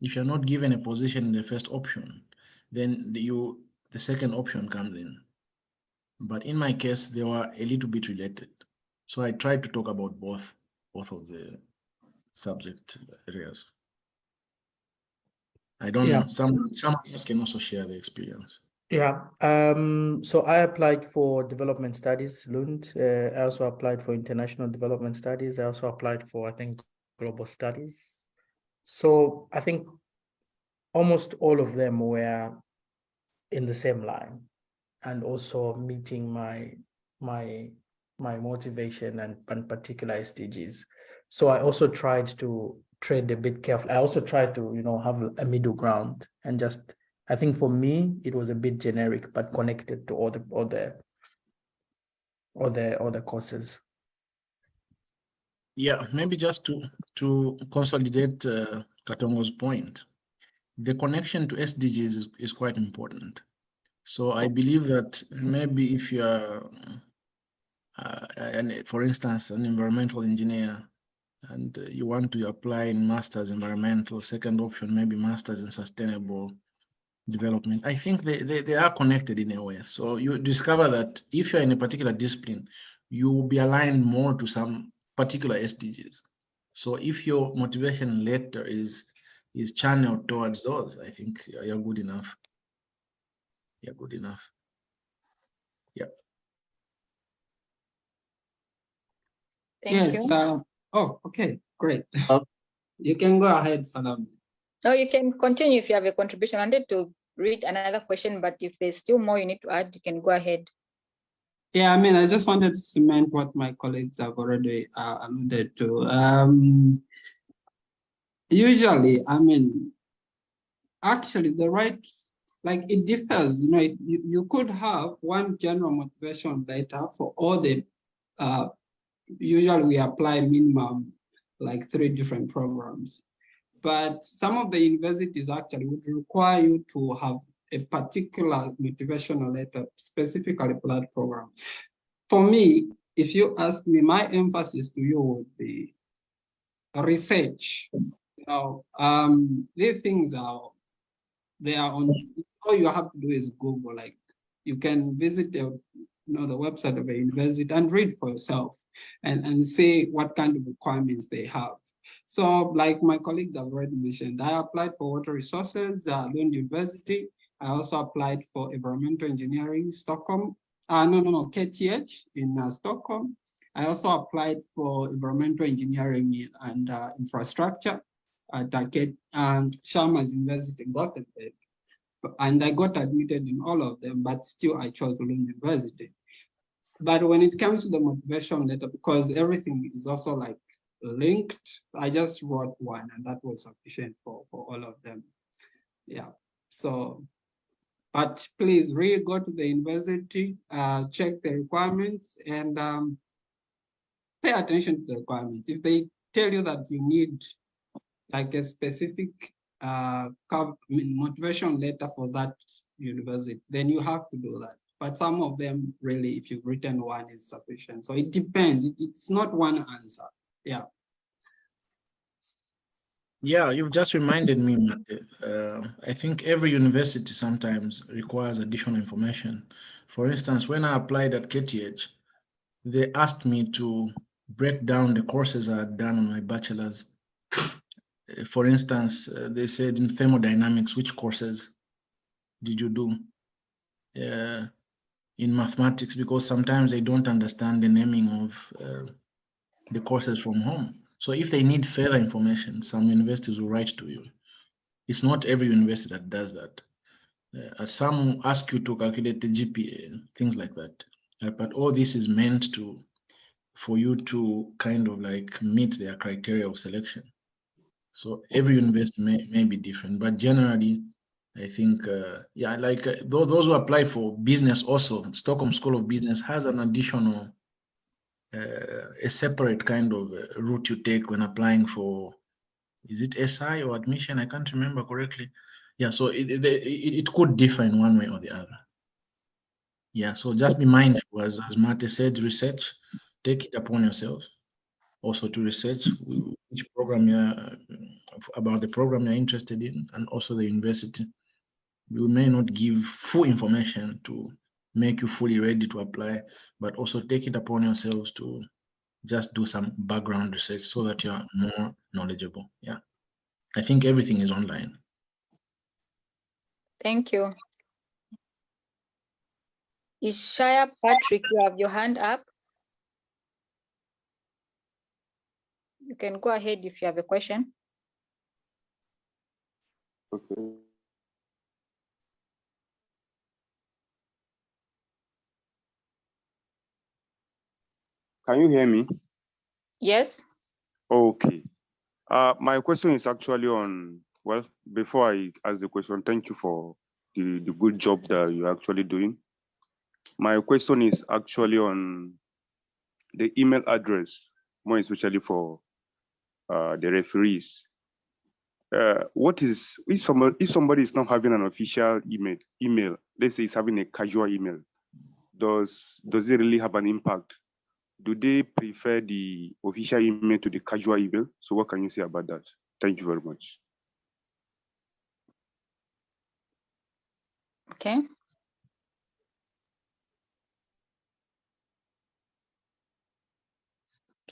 If you're not given a position in the first option, then the second option comes in. But in my case, they were a little bit related. So I tried to talk about both of the subject areas. I don't know, some else can also share the experience. Yeah, so I applied for development studies, Lund. I also applied for international development studies. I also applied for, I think, global studies. So I think almost all of them were in the same line and also meeting my motivation and particular SDGs. So I also tried to trade a bit careful. I also tried to, you know, have a middle ground and just, I think for me, it was a bit generic, but connected to all the courses. Yeah, maybe just to consolidate Katongo's point, the connection to SDGs is quite important. So I believe that maybe if you are, for instance, an environmental engineer, and you want to apply in master's environmental, second option maybe master's in sustainable development, I think they are connected in a way. So you discover that if you're in a particular discipline, you will be aligned more to some particular SDGs. So if your motivation letter is channeled towards those, I think you're good enough. You're good enough. Yeah. Thank Yes. you. Oh, okay, great. Oh. You can go ahead, Salam. No, you can continue if you have a contribution. I wanted to read another question, but if there's still more you need to add, you can go ahead. Yeah, I mean, I just wanted to cement what my colleagues have already alluded to. Usually, I mean, actually the right, like it differs, you know, you could have one general motivation letter for all the, usually we apply minimum like 3 different programs. But some of the universities actually would require you to have a particular motivational letter specifically for that program. For me, if you ask me, my emphasis to you would be research. You know, these things they are on, all you have to do is Google, like you can visit the, the website of a university and read for yourself and see what kind of requirements they have. So like my colleagues have already mentioned, I applied for water resources at Lund University. I also applied for environmental engineering, Stockholm. KTH in Stockholm. I also applied for environmental engineering and infrastructure at Chalmers University in Gothenburg. And I got admitted in all of them, but still I chose Lund University. But when it comes to the motivation letter, because everything is also like linked, I just wrote one and that was sufficient for all of them. Yeah, so, but please really go to the university, check the requirements and pay attention to the requirements. If they tell you that you need like a specific motivation letter for that university, then you have to do that. But some of them really, if you've written one, is sufficient. So it depends. It's not one answer. Yeah. Yeah, you've just reminded me, Mate. I think every university sometimes requires additional information. For instance, when I applied at KTH, they asked me to break down the courses I had done on my bachelor's. For instance, they said in thermodynamics, which courses did you do? In mathematics, because sometimes they don't understand the naming of the courses from home. So if they need further information, some universities will write to you. It's not every university that does that. Some ask you to calculate the GPA, things like that. But all this is meant for you to kind of like meet their criteria of selection. So every university may be different, but generally, I think, those who apply for business also, Stockholm School of Business has an additional, a separate kind of route you take when applying for, is it SI or admission? I can't remember correctly. Yeah, so it could differ in one way or the other. Yeah, so just be mindful, as Mate said, research, take it upon yourself also to research which program about the program you're interested in, and also the university. We may not give full information to make you fully ready to apply, but also take it upon yourselves to just do some background research so that you're more knowledgeable. Yeah, I think everything is online. Thank you. Ishaya Patrick, you have your hand up. You can go ahead if you have a question. Okay. Can you hear me? Yes. Okay. My question is actually on, well, before I ask the question, thank you for the good job that you're actually doing. My question is actually on the email address, more especially for the referees. What is, if somebody is not having an official email, let's say it's having a casual email, does it really have an impact? Do they prefer the official email to the casual email? So what can you say about that? Thank you very much. Okay.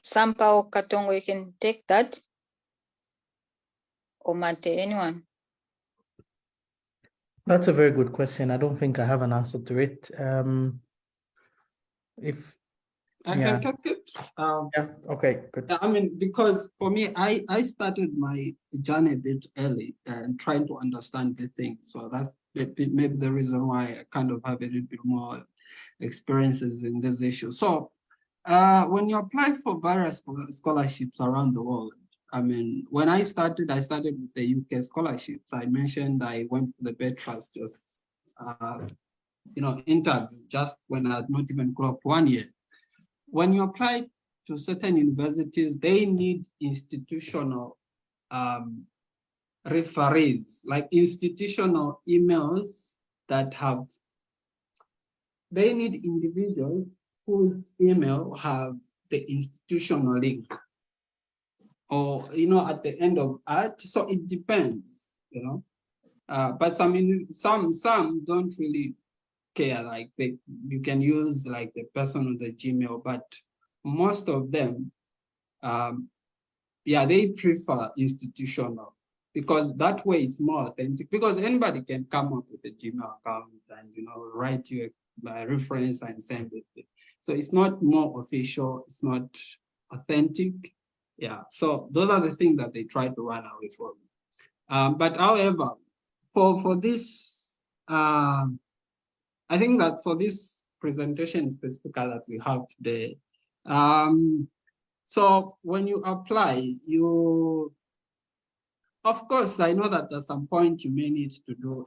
Sampao Katongo, you can take that. Or Mate, anyone? That's a very good question. I don't think I have an answer to it. If I Yeah. can take it. Yeah. Okay. Good. I mean, because for me, I started my journey a bit early and trying to understand the thing. So that's maybe the reason why I kind of have a little bit more experiences in this issue. So when you apply for various scholarships around the world, I mean, when I started with the UK scholarships. I mentioned I went to the Betrust just, interview just when I had not even clocked 1 year. When you apply to certain universities, they need institutional referees, like institutional emails that have, they need individuals whose email have the institutional link or, at the end of it. So it depends, but some don't really care, like you can use like the person on the Gmail, but most of them, they prefer institutional because that way it's more authentic, because anybody can come up with a Gmail account and, write you a reference and send it. So it's not more official, it's not authentic. Yeah, so those are the things that they try to run away from. But however, for this, I think that for this presentation specifically that we have today, so when you apply, of course, I know that at some point you may need to do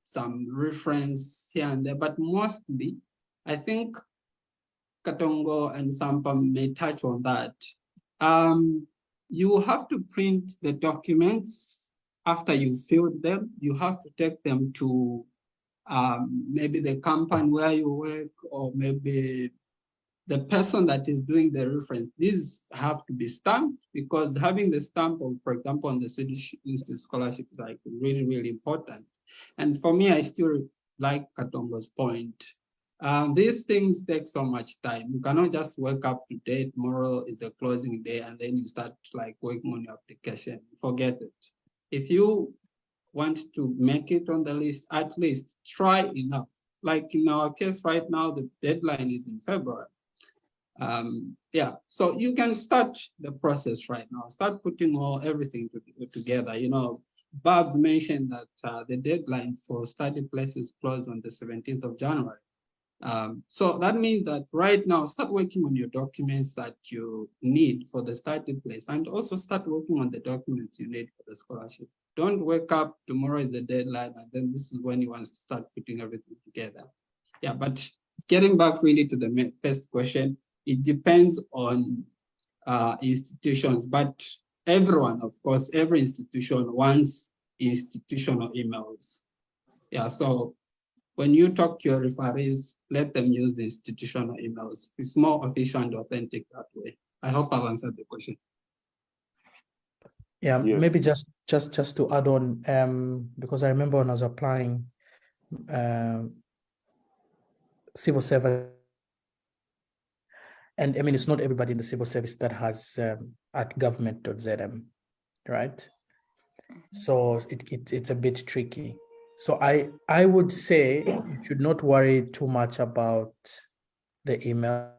some reference here and there, but mostly, I think Katongo and Sampam may touch on that. You have to print the documents after you filled them. You have to take them to maybe the company where you work, or maybe the person that is doing the reference. These have to be stamped, because having the stamp of, for example, on the Swedish Institute scholarship is like really, really important. And for me, I still like Katongo's point. These things take so much time. You cannot just wake up today, tomorrow is the closing day, and then you start like working on your application. Forget it. If you want to make it on the list, at least try enough. Like in our case right now, the deadline is in February. So you can start the process right now. Start putting everything together. Babs mentioned that the deadline for study places closed on the 17th of January. So that means that right now, start working on your documents that you need for the study place, and also start working on the documents you need for the scholarship. Don't wake up, tomorrow is the deadline, and then this is when you want to start putting everything together. Yeah, but getting back really to the first question, it depends on institutions, but everyone, of course, every institution wants institutional emails. Yeah, so when you talk to your referees, let them use the institutional emails. It's more official and authentic that way. I hope I've answered the question. Yeah, Yes. maybe just to add on, because I remember when I was applying civil service, and I mean, it's not everybody in the civil service that has at government.zm, right? So it's a bit tricky. So I would say you should not worry too much about the email.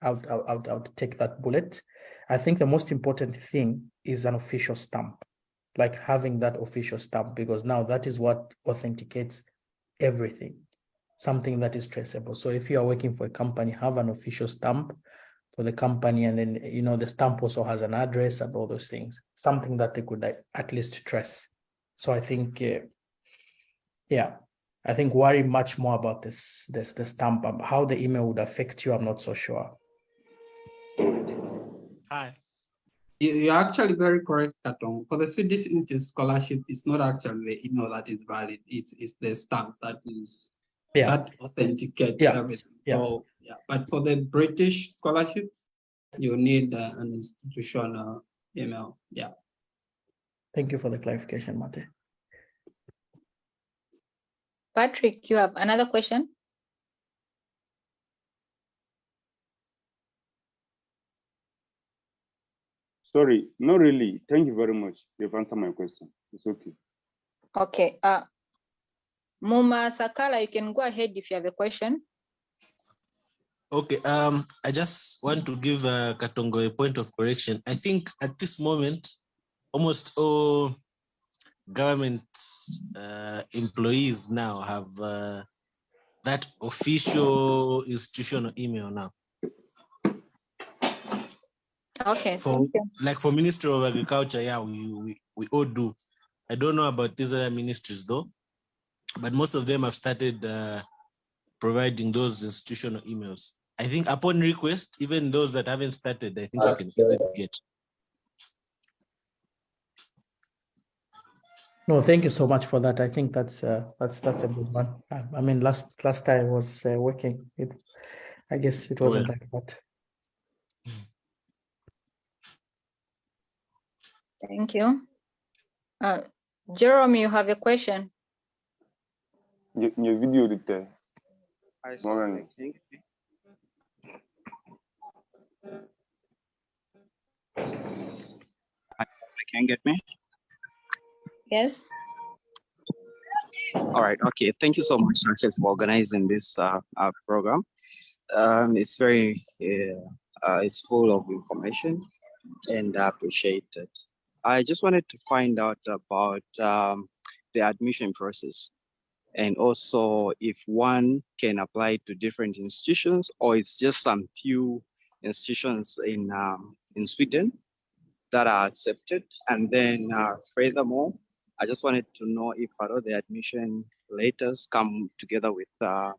I would take that bullet. I think the most important thing is an official stamp, like having that official stamp, because now that is what authenticates everything, something that is traceable. So if you are working for a company, have an official stamp for the company, and then the stamp also has an address and all those things, something that they could at least trace. So I think I think worry much more about the stamp. How the email would affect you, I'm not so sure. Hi. You're actually very correct, Katong. For the Swedish Institute scholarship, it's not actually the email that is valid. It's the stamp that is that authenticates everything. So but for the British scholarships, you need an institutional email. Yeah. Thank you for the clarification, Mate. Patrick, you have another question? Sorry, not really. Thank you very much. You've answered my question. It's okay. Okay. Muma Sakala, you can go ahead if you have a question. Okay, I just want to give Katongo a point of correction. I think at this moment, almost all government employees now have that official institutional email now. Okay, For thank you. like for Ministry of Agriculture, yeah, we all do. I don't know about these other ministries though, but most of them have started providing those institutional emails. I think upon request, even those that haven't started, I think you can easily get. No, thank you so much for that. I think that's a good one. I mean, last time I was working, I guess it wasn't like that. Thank you. Jerome, you have a question? Your video there. Can you get me? Yes. All right. Okay. Thank you so much, Sanchez, for organizing this program. It's very, it's full of information, and I appreciate it. I just wanted to find out about the admission process, and also if one can apply to different institutions, or it's just some few institutions in Sweden that are accepted. And then furthermore, I just wanted to know if part of the admission letters come together with the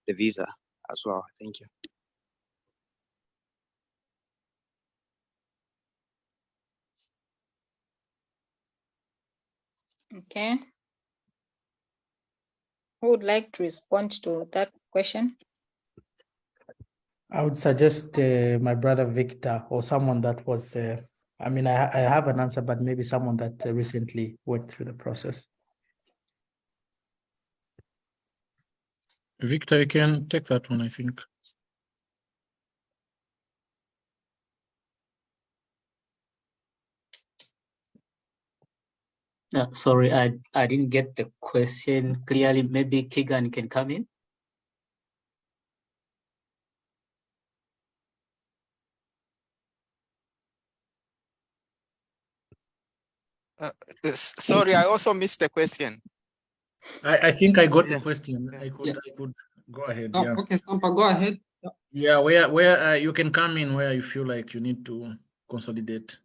visa as well. Thank you. Okay. Who would like to respond to that question? I would suggest my brother Victor or someone that was, I mean, I have an answer, but maybe someone that recently went through the process. Victor, you can take that one, I think. Sorry, I didn't get the question clearly. Maybe Keegan can come in. Sorry, I also missed the question. I think I got the question. I could go ahead. Oh, yeah. okay, Sampa, go ahead. Yeah, where you can come in where you feel like you need to consolidate.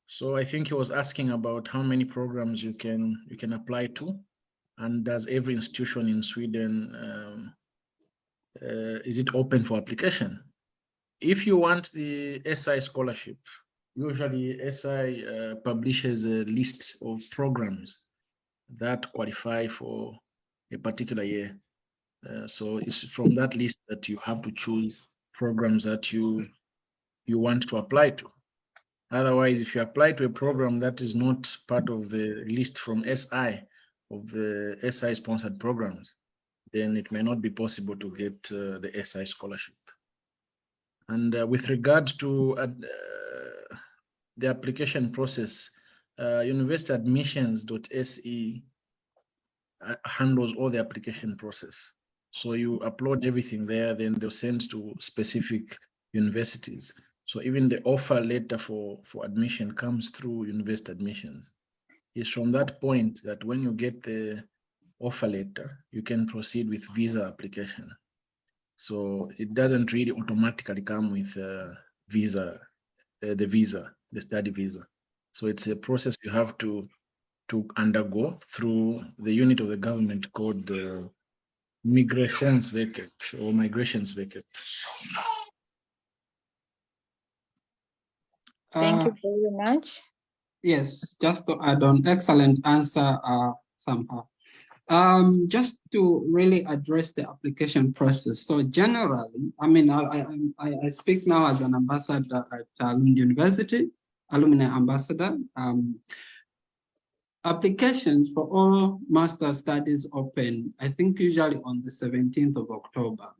So I think he was asking about how many programs you can apply to, and does every institution in Sweden is it open for application? If you want the SI scholarship, usually SI publishes a list of programs that qualify for a particular year. So it's from that list that you have to choose programs that you want to apply to. Otherwise, if you apply to a program that is not part of the list from SI, of the SI sponsored programs, then it may not be possible to get the SI scholarship. And with regard to the application process, universityadmissions.se handles all the application process. So you upload everything there, then they'll send to specific universities. So even the offer letter for admission comes through university admissions. It's from that point that when you get the offer letter, you can proceed with visa application. So it doesn't really automatically come with the study visa. So it's a process you have to undergo through the unit of the government called Migrationsverket or Migrationsverket. Thank you very much. Yes, just to add on, excellent answer, Sampa. Just to really address the application process. So generally, I mean, I speak now as an ambassador at Lund University, alumni ambassador. Applications for all master studies open, I think usually on the 17th of October,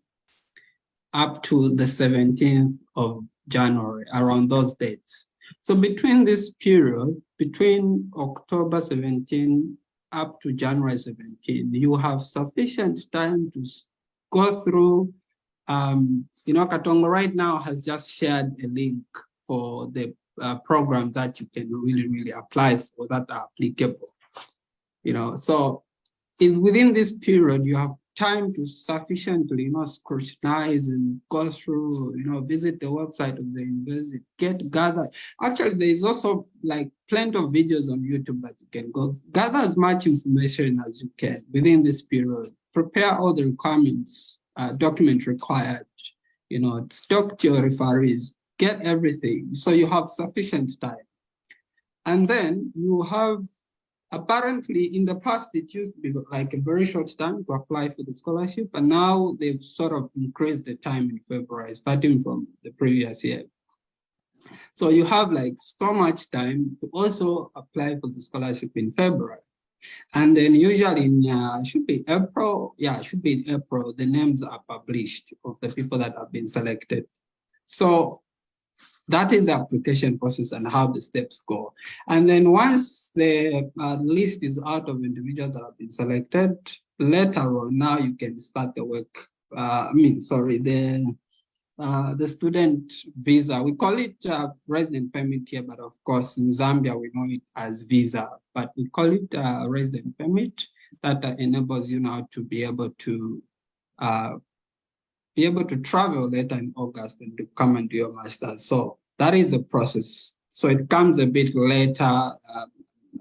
up to the 17th of January, around those dates. So between this period, between October 17 up to January 17, you have sufficient time to go through Katongo right now has just shared a link for the program that you can really apply for that are applicable. So within this period, you have time to sufficiently, scrutinize and go through, visit the website of the university, gather. Actually, there is also like plenty of videos on YouTube that you can go gather as much information as you can within this period. Prepare all the requirements, document required, talk to your referees, get everything. So you have sufficient time. And then you have, apparently in the past, it used to be like a very short time to apply for the scholarship. And now they've sort of increased the time in February, starting from the previous year. So you have like so much time to also apply for the scholarship in February. And then usually in, should be April, should be in April, the names are published of the people that have been selected. So that is the application process and how the steps go. And then once the list is out of individuals that have been selected, later on, now you can start the work, the student visa. We call it resident permit here, but of course in Zambia, we know it as visa, but we call it resident permit that enables you now to be able to travel later in August and to come and do your master's. So that is the process. So it comes a bit later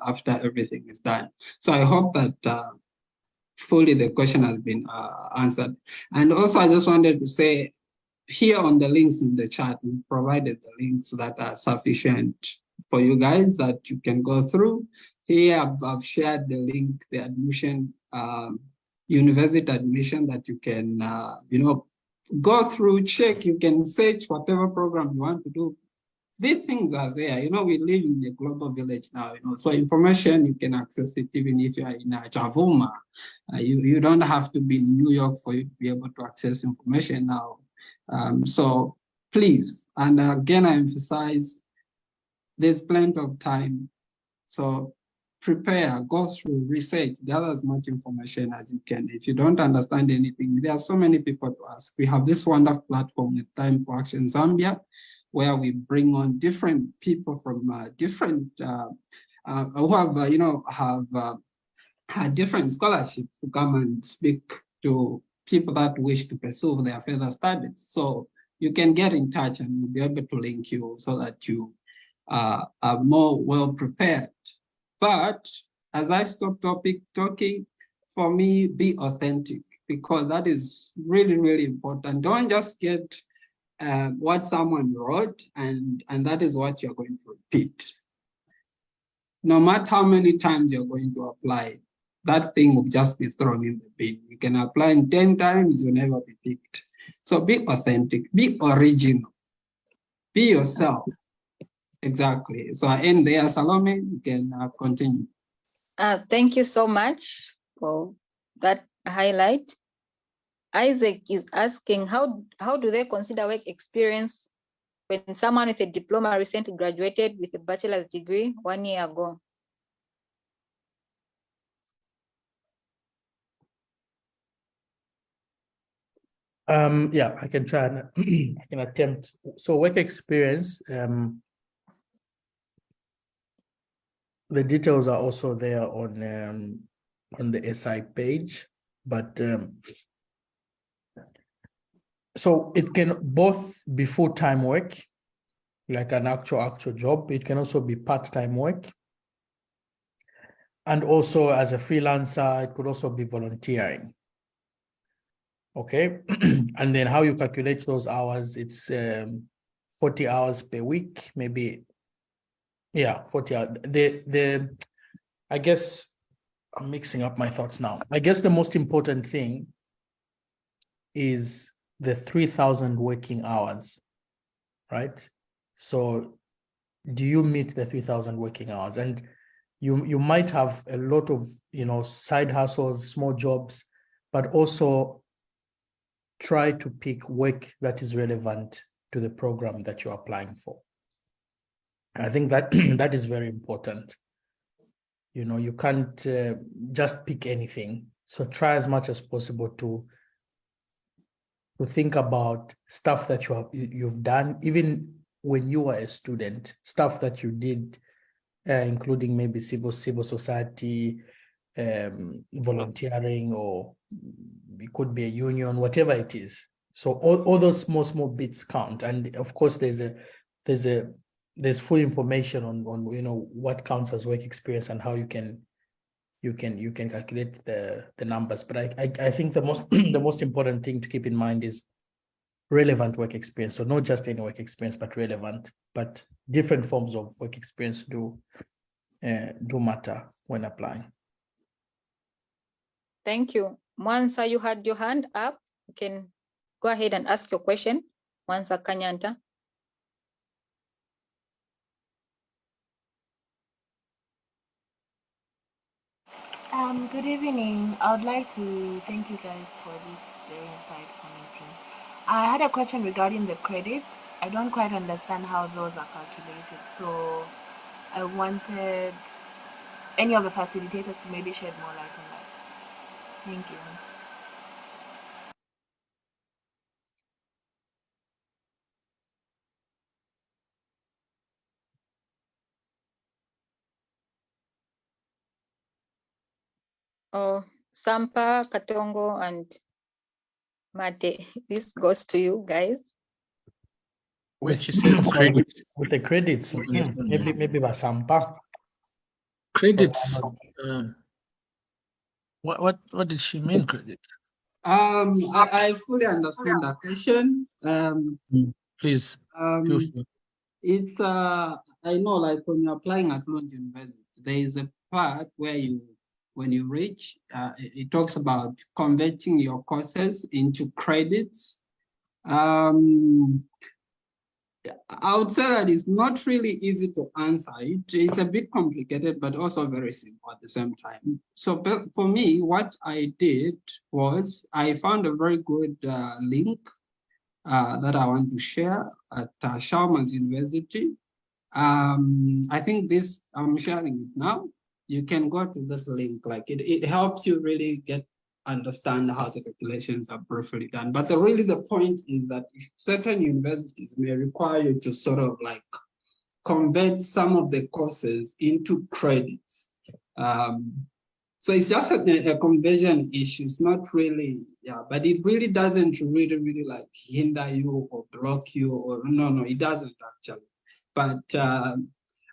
after everything is done. So I hope that fully the question has been answered. And also I just wanted to say, here on the links in the chat, we provided the links that are sufficient for you guys that you can go through. Here I've shared the link, the admission, university admission that you can, go through, check, you can search whatever program you want to do. These things are there. We live in a global village now, so information, you can access it even if you are in Chavuma. You don't have to be in New York for you to be able to access information now. So please, and again, I emphasize, there's plenty of time. So prepare, go through, research, gather as much information as you can. If you don't understand anything, there are so many people to ask. We have this wonderful platform with Time for Action Zambia, where we bring on different people from different, who have, had different scholarships to come and speak to people that wish to pursue their further studies. So you can get in touch and we'll be able to link you so that you are more well prepared. But as I stop talking, for me, be authentic, because that is really important. Don't just get what someone wrote and that is what you're going to repeat. No matter how many times you're going to apply, that thing will just be thrown in the bin. You can apply in 10 times, you'll never be picked. So be authentic, be original, be yourself. Exactly. So I end there. Salome, you can continue. Thank you so much for that highlight. Isaac is asking, how do they consider work experience when someone with a diploma recently graduated with a bachelor's degree 1 year ago? Yeah, I can try and I can attempt. So work experience, the details are also there on the SI page, but so it can both be full-time work, like an actual job. It can also be part-time work. And also as a freelancer, it could also be volunteering. Okay, and then how you calculate those hours, it's 40 hours per week, maybe. Yeah, 40 hours. I guess I'm mixing up my thoughts now. I guess the most important thing is the 3,000 working hours, right? So do you meet the 3,000 working hours? And you might have a lot of, side hustles, small jobs, but also try to pick work that is relevant to the program that you're applying for. I think that that is very important. You can't just pick anything. So try as much as possible to to think about stuff that you've done, even when you were a student, stuff that you did, including maybe civil society, volunteering, or it could be a union, whatever it is. So all those small bits count. And of course, there's full information on what counts as work experience and how you can calculate the numbers. But I think the most important thing to keep in mind is relevant work experience. So not just any work experience, but relevant. But different forms of work experience do matter when applying. Thank you. Mwansa, you had your hand up. You can go ahead and ask your question. Mwansa Kanyanta. Good evening. I would like to thank you guys for this very insightful meeting. I had a question regarding the credits. I don't quite understand how those are calculated. So I wanted any of the facilitators to maybe shed more light on that. Thank you. Oh, Sampa, Katongo, and Mate. This goes to you guys. When she says credits, with the credits, maybe by Sampa. Credits. What did she mean, credits? I fully understand that question. Please. It's I know, like when you're applying at Lund University, there is a part where when you reach, it talks about converting your courses into credits. I would say that it's not really easy to answer. It's a bit complicated, but also very simple at the same time. So for me, what I did was I found a very good link that I want to share at Chalmers University. I think I'm sharing it now. You can go to that link. Like it helps you really understand how the calculations are briefly done. But the point is that certain universities may require you to sort of like convert some of the courses into credits. So it's just a conversion issue. It's not really, but it really doesn't really like hinder you or block you, or no, it doesn't actually. But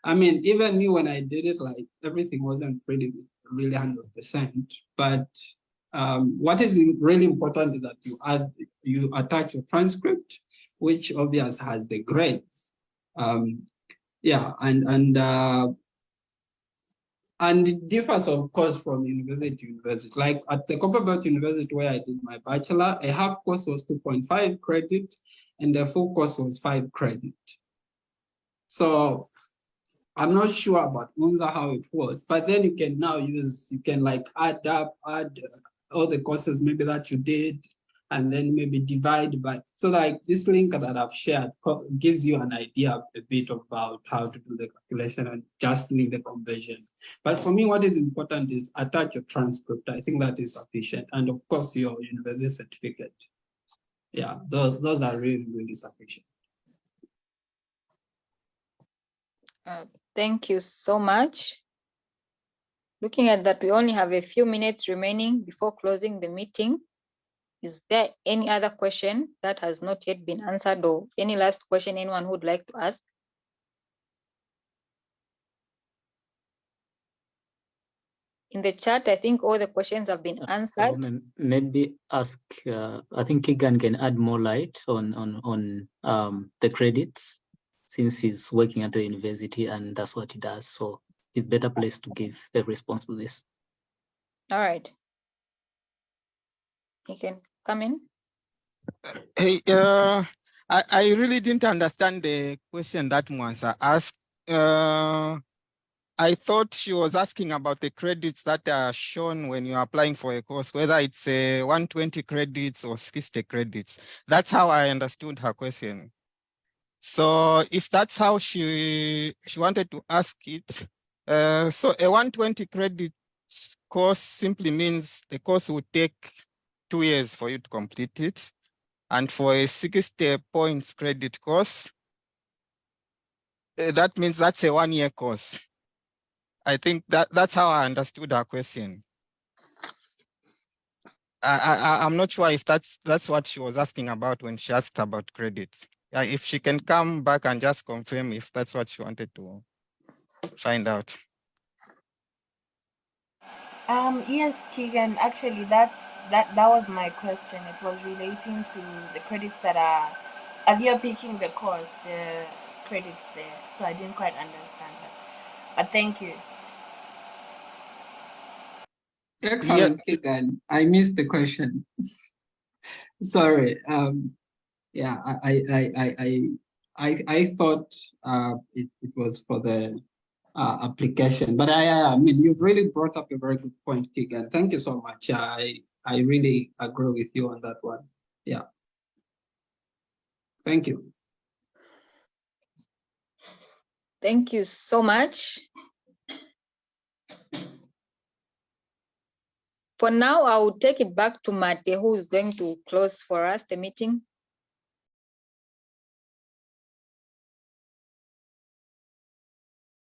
I mean, even me, when I did it, like everything wasn't really 100%. But what is really important is that you attach your transcript, which obviously has the grades. And it differs, of course, from university to university. Like at the Copperbelt University, where I did my bachelor, a half course was 2.5 credit, and the full course was 5 credit. So I'm not sure about UNZA how it was, but then you can like add all the courses maybe that you did, and then maybe divide by. So like this link that I've shared gives you an idea a bit about how to do the calculation and just doing the conversion. But for me, what is important is attach your transcript. I think that is sufficient. And of course, your university certificate. Yeah, those are really sufficient. Thank you so much. Looking at that, we only have a few minutes remaining before closing the meeting. Is there any other question that has not yet been answered, or any last question anyone would like to ask? In the chat, I think all the questions have been answered. Maybe ask, I think Keegan can add more light on the credits, since he's working at the university and that's what he does. So he's better placed to give a response to this. All right. You can come in. Hey, I really didn't understand the question that Mwansa asked. I thought she was asking about the credits that are shown when you're applying for a course, whether it's 120 credits or 60 credits. That's how I understood her question. So if that's how she wanted to ask it, so a 120 credits course simply means the course would take 2 years for you to complete it. And for a 60 points credit course, that means that's a 1-year course. I think that's how I understood her question. I'm not sure if that's what she was asking about when she asked about credits. If she can come back and just confirm if that's what she wanted to find out. Yes, Keegan, actually that was my question. It was relating to the credits that are, as you're picking the course, the credits there. So I didn't quite understand that. But thank you. Excellent, Keegan. I missed the question. Sorry. Yeah, I thought it was for the application, but I mean, you've really brought up a very good point, Keegan. Thank you so much. I really agree with you on that one. Yeah. Thank you. Thank you so much. For now, I will take it back to Mate, who is going to close for us the meeting.